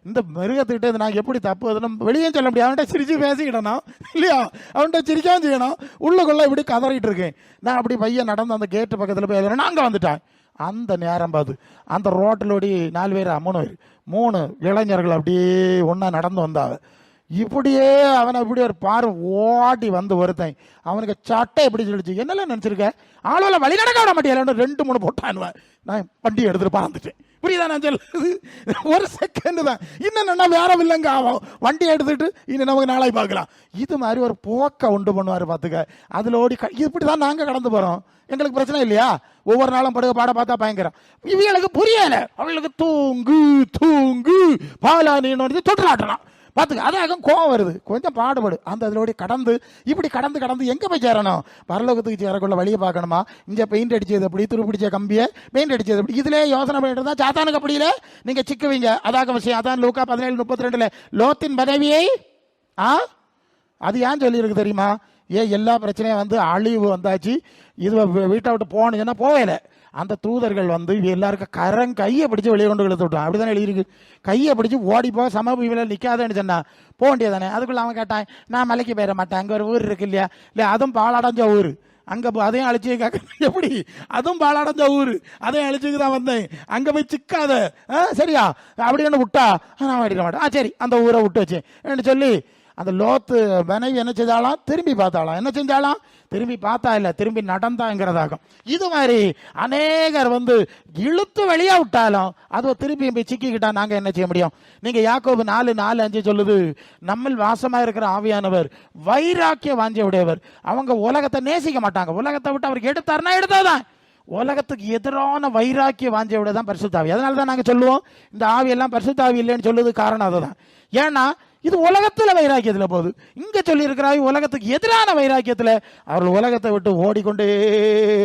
இந்த மிருகத்துக்கிட்டே நான் எப்படி தப்புவதுன்னு வெளியே சொல்ல முடியாது. அவன்கிட்ட சிரிச்சு பேசிக்கிட்டேனா இல்லையா? அவன்கிட்ட சிரிக்காமல் செய்யணும். உள்ளுக்குள்ளே இப்படி கதறிட்டு இருக்கேன். நான் அப்படி பையன் நடந்து அந்த கேட்டு பக்கத்தில் போய் எழுதுறேன். அங்கே வந்துட்டேன். அந்த நேரம் பார்த்து அந்த ரோட்டிலோடி 4 பேர் 3 இளைஞர்கள் அப்படியே ஒன்றா நடந்து வந்தாங்க. இப்படியே அவனை இப்படி ஒரு பாரு ஓட்டி வந்து ஒருத்தன் அவனுக்கு சட்டை எப்படி சொல்லிச்சு, என்னெல்லாம் நினச்சிருக்க, ஆளோல வழி நடக்க விட மாட்டேன், 2-3 போட்டானுவேன். நான் வண்டி எடுத்துட்டு பறந்துட்டேன். புரியுதா நான் சொல்லுது? ஒரு செகண்ட் தான். இன்னும் வேற இல்லைங்க ஆகும், வண்டி எடுத்துட்டு இன்னும் நமக்கு நாளை பார்க்கலாம். இது மாதிரி ஒரு போக்க உண்டு பண்ணுவார் பார்த்துக்க. அதில் ஓடி இப்படி தான் நாங்கள் கடந்து போகிறோம். எங்களுக்கு பிரச்சனை இல்லையா? ஒவ்வொரு நாளும் படுக பாட பார்த்தா பயங்கரம். இவங்களுக்கு புரியல. அவங்களுக்கு தூங்கு தூங்கு பாலா நீன்னு தொட்டிலாட்டலாம் பார்த்துக்க. அதாக கோவம் வருது. கொஞ்சம் பாடுபடு. அந்த அதிலோட கடந்து இப்படி கடந்து கடந்து எங்கே போய் சேரணும்? பரலோகத்துக்கு சேரக்குள்ள வழியை பார்க்கணுமா? இங்கே பெயிண்ட் அடிச்சது எப்படி, துருப்பிடிச்ச கம்பியை பெயிண்ட் அடிச்சது எப்படி, இதிலே யோசனை பண்ணிட்டு இருந்தால் சாத்தானுக்கு அப்படியில நீங்கள் சிக்குவீங்க. அதாக விஷயம். அதான் லூக்கா 17:32 லோத்தின் மனைவியை அது ஏன் சொல்லியிருக்கு தெரியுமா? எல்லா பிரச்சனையும் வந்து அழிவு வந்தாச்சு, இது வீட்டை விட்டு போனீங்கன்னா போகலை. அந்த தூதர்கள் வந்து எல்லாருக்கும் கையை பிடிச்சி வெளியே கொண்டு இழுத்து விட்டான். அப்படிதானே எழுதியிருக்கு. கையை பிடிச்சி ஓடிப்போ சமபூமியில் நிற்காதேன்னு சொன்னா போக வேண்டியதானே. அதுக்குள்ள அவன் கேட்டான், நான் மலைக்கு போயிட மாட்டேன், அங்கே ஒரு ஊர் இருக்கு இல்லையா, இல்லை அதுவும் பாலாடைஞ்ச ஊர், அங்கே அதையும் அழிச்சு கேட்க எப்படி, அதுவும் பாலாடைஞ்ச ஊர், அதையும் அழிச்சுக்கு தான் வந்தேன், அங்கே போய் சிக்காத சரியா அப்படின்னு விட்டா நான் வாடிட மாட்டேன். சரி அந்த ஊரை விட்டு வச்சேன் என்று சொல்லி அந்த லோத்து மனைவி என்ன செஞ்சாலாம்? திரும்பி பார்த்தாலாம். என்ன செஞ்சாலாம்? திரும்பி பார்த்தா இல்லை, திரும்பி நடந்தாங்கிறதாகும். இது மாதிரி அநேகர் வந்து இழுத்து வெளியா விட்டாலும் அது திரும்பி போய் சிக்கிக்கிட்டா நாங்கள் என்ன செய்ய முடியும்? நீங்கள் யாக்கோபு 4:4-5 சொல்லுது, நம்மில் வாசமாக இருக்கிற ஆவியானவர் வைராக்கிய வாஞ்ச உடையவர். அவங்க உலகத்தை நேசிக்க மாட்டாங்க. உலகத்தை விட்டு அவருக்கு எடுத்தாருன்னா எடுத்தாதான். உலகத்துக்கு எதிரான வைராக்கிய வாஞ்சையோட தான் பரிசுத்தாவி. அதனால தான் நாங்கள் சொல்லுவோம் இந்த ஆவியெல்லாம் பரிசுத்தாவி இல்லைன்னு சொல்லுது. காரணம் அதுதான். ஏன்னா இது உலகத்தில் வைராக்கியத்தில் போகுது. இங்கே சொல்லியிருக்கிறாய் உலகத்துக்கு எதிரான வைராக்கியத்தில் அவர்கள் உலகத்தை விட்டு ஓடிக்கொண்டே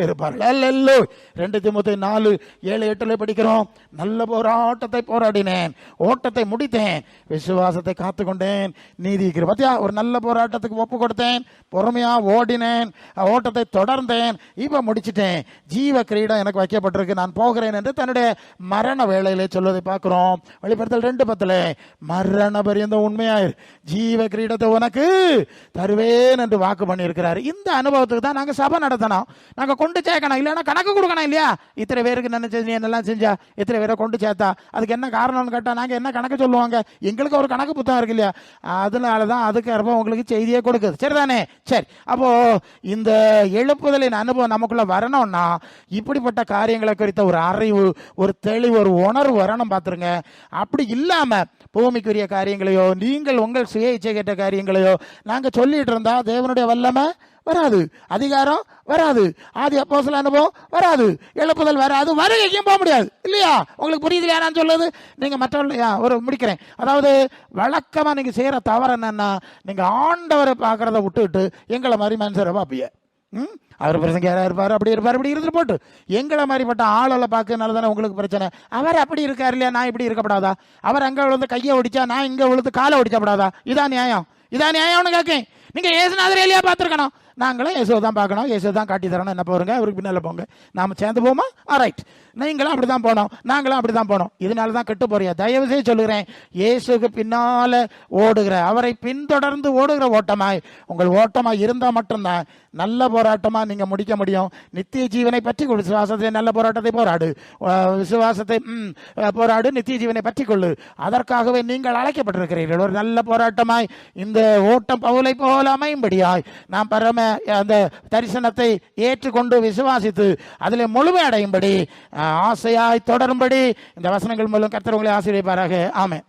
இருப்பார்கள். 2 தீமோத்தேயு 4:7-8 படிக்கிறோம். நல்ல போராட்டத்தை போராடினேன், ஓட்டத்தை முடித்தேன், விசுவாசத்தை காத்துக்கொண்டேன், நீதி பார்த்தியா ஒரு நல்ல போராட்டத்துக்கு ஒப்பு கொடுத்தேன், பொறுமையா ஓடினேன், ஓட்டத்தை தொடர்ந்தேன், இப்ப முடிச்சிட்டேன், ஜீவ கிரீடம் எனக்கு வைக்கப்பட்டிருக்கு, நான் போகிறேன் என்று தன்னுடைய மரண வேளையிலே சொல்வதை பார்க்கிறோம். வெளிப்படுத்தல் 2:10 மரண பரியந்த உண்மை ஜீவ கிரீடத்தை உனக்கு தருவேன் என்று வாக்கு பண்ணி இருக்கிறார். இந்த அனுபவத்துக்கு தான் நாங்க சபை நடத்தணும், நாங்க கொண்டு சேர்க்கணும். இல்லைன்னா கணக்கு கொடுக்கணும் இல்லையா? இத்தனை பேருக்கு நினைச்சு என்னெல்லாம் செஞ்சா, எத்தனை பேரை கொண்டு சேர்த்தா, அதுக்கு என்ன காரணம்னு கேட்டா நாங்க என்ன கணக்கு சொல்லுவாங்க? எங்களுக்கு ஒரு கணக்கு புத்தகம் இருக்கு இல்லையா? அதனாலதான் அதுக்கு அப்புறம் உங்களுக்கு செய்தியே கொடுக்குது. சரிதானே? சரி, அப்போ இந்த எழுப்புதலின் அனுபவம் நமக்குள்ள வரணும்னா இப்படிப்பட்ட காரியங்களை குறித்த ஒரு அறிவு, ஒரு தெளிவு, ஒரு உணர்வு வரணும். பார்த்துருங்க. அப்படி இல்லாம பூமிக்குரிய காரியங்களையோ நீங்கள் உங்கள் சுய இச்சை கேட்ட காரியங்களையோ நாங்க சொல்லிட்டு இருந்தா தேவனுடைய வல்லமை வராது, அதிகாரம் வராது, ஆதி அப்போஸ்தலர் அனுபவம் வராது, எழுப்புதல் வராது, வருகைக்கும் போக முடியாது இல்லையா? உங்களுக்கு புரியுது இல்லையா நான் சொல்லுது? நீங்க மற்றவர்கள் ஒரு முடிக்கிறேன். அதாவது வழக்கமா நீங்க செய்யற தவறு என்னன்னா, நீங்க ஆண்டவரை பார்க்கறத விட்டுட்டு எங்களை மாதிரி மனுஷரை பார்ப்பீங்க. அவர் பிரசங்க யாரா இருப்பாரு, அப்படி இருப்பாரு, இப்படி இருந்துட்டு போட்டு எங்களை மாதிரிப்பட்ட ஆளை பார்க்கறதுனால தானே உங்களுக்கு பிரச்சனை. அவர் அப்படி இருக்காரு இல்லையா, நான் இப்படி இருக்கப்படாதா? அவர் அங்கே விழுந்து கையை ஒடிச்சா நான் இங்கே விழுந்து காலை ஒடிக்கப்படாதா? இதான் நியாயம், இதான் நியாயம்னு கேட்கேன். நீங்க இயேசுநாதர் எலியா பார்த்துருக்கணும், நாங்களும் இயேசுவை தான் பார்க்கணும், இயேசுவை தான் காட்டி தரணும். என்ன போறங்க, அவருக்கு பின்னால போங்க, நாம சேர்ந்து போமா? ரைட், நீங்களும் அப்படிதான் போனோம், நாங்களும் அப்படிதான் போனோம். இதனால தான் கெட்டு போறியா? தயவு செய்து சொல்லுகிறேன், இயேசுக்கு பின்னால ஓடுகிற, அவரை பின்தொடர்ந்து ஓடுகிற ஓட்டமாய் உங்கள் ஓட்டமாய் இருந்தால் மட்டும்தான் நல்ல போராட்டமா நீங்க முடிக்க முடியும். நித்திய ஜீவனை பற்றி கொடு, விசுவாசத்தை நல்ல போராட்டத்தை போராடு, விசுவாசத்தை போராடு, நித்திய ஜீவனை பற்றி கொள்ளு. அதற்காகவே நீங்கள் அழைக்கப்பட்டிருக்கிறீர்கள். ஒரு நல்ல போராட்டமாய் இந்த ஓட்டம் பவுலை போல அமையும்படியாய் நாம் பரம அந்த தரிசனத்தை ஏற்றுக்கொண்டு விசுவாசித்து அதில் முழுமை அடையும்படி ஆசையாய் தொடரும்படி இந்த வசனங்கள் மூலம் கர்த்தர் உங்களை ஆசீர்வதிப்பாராக. ஆமென்.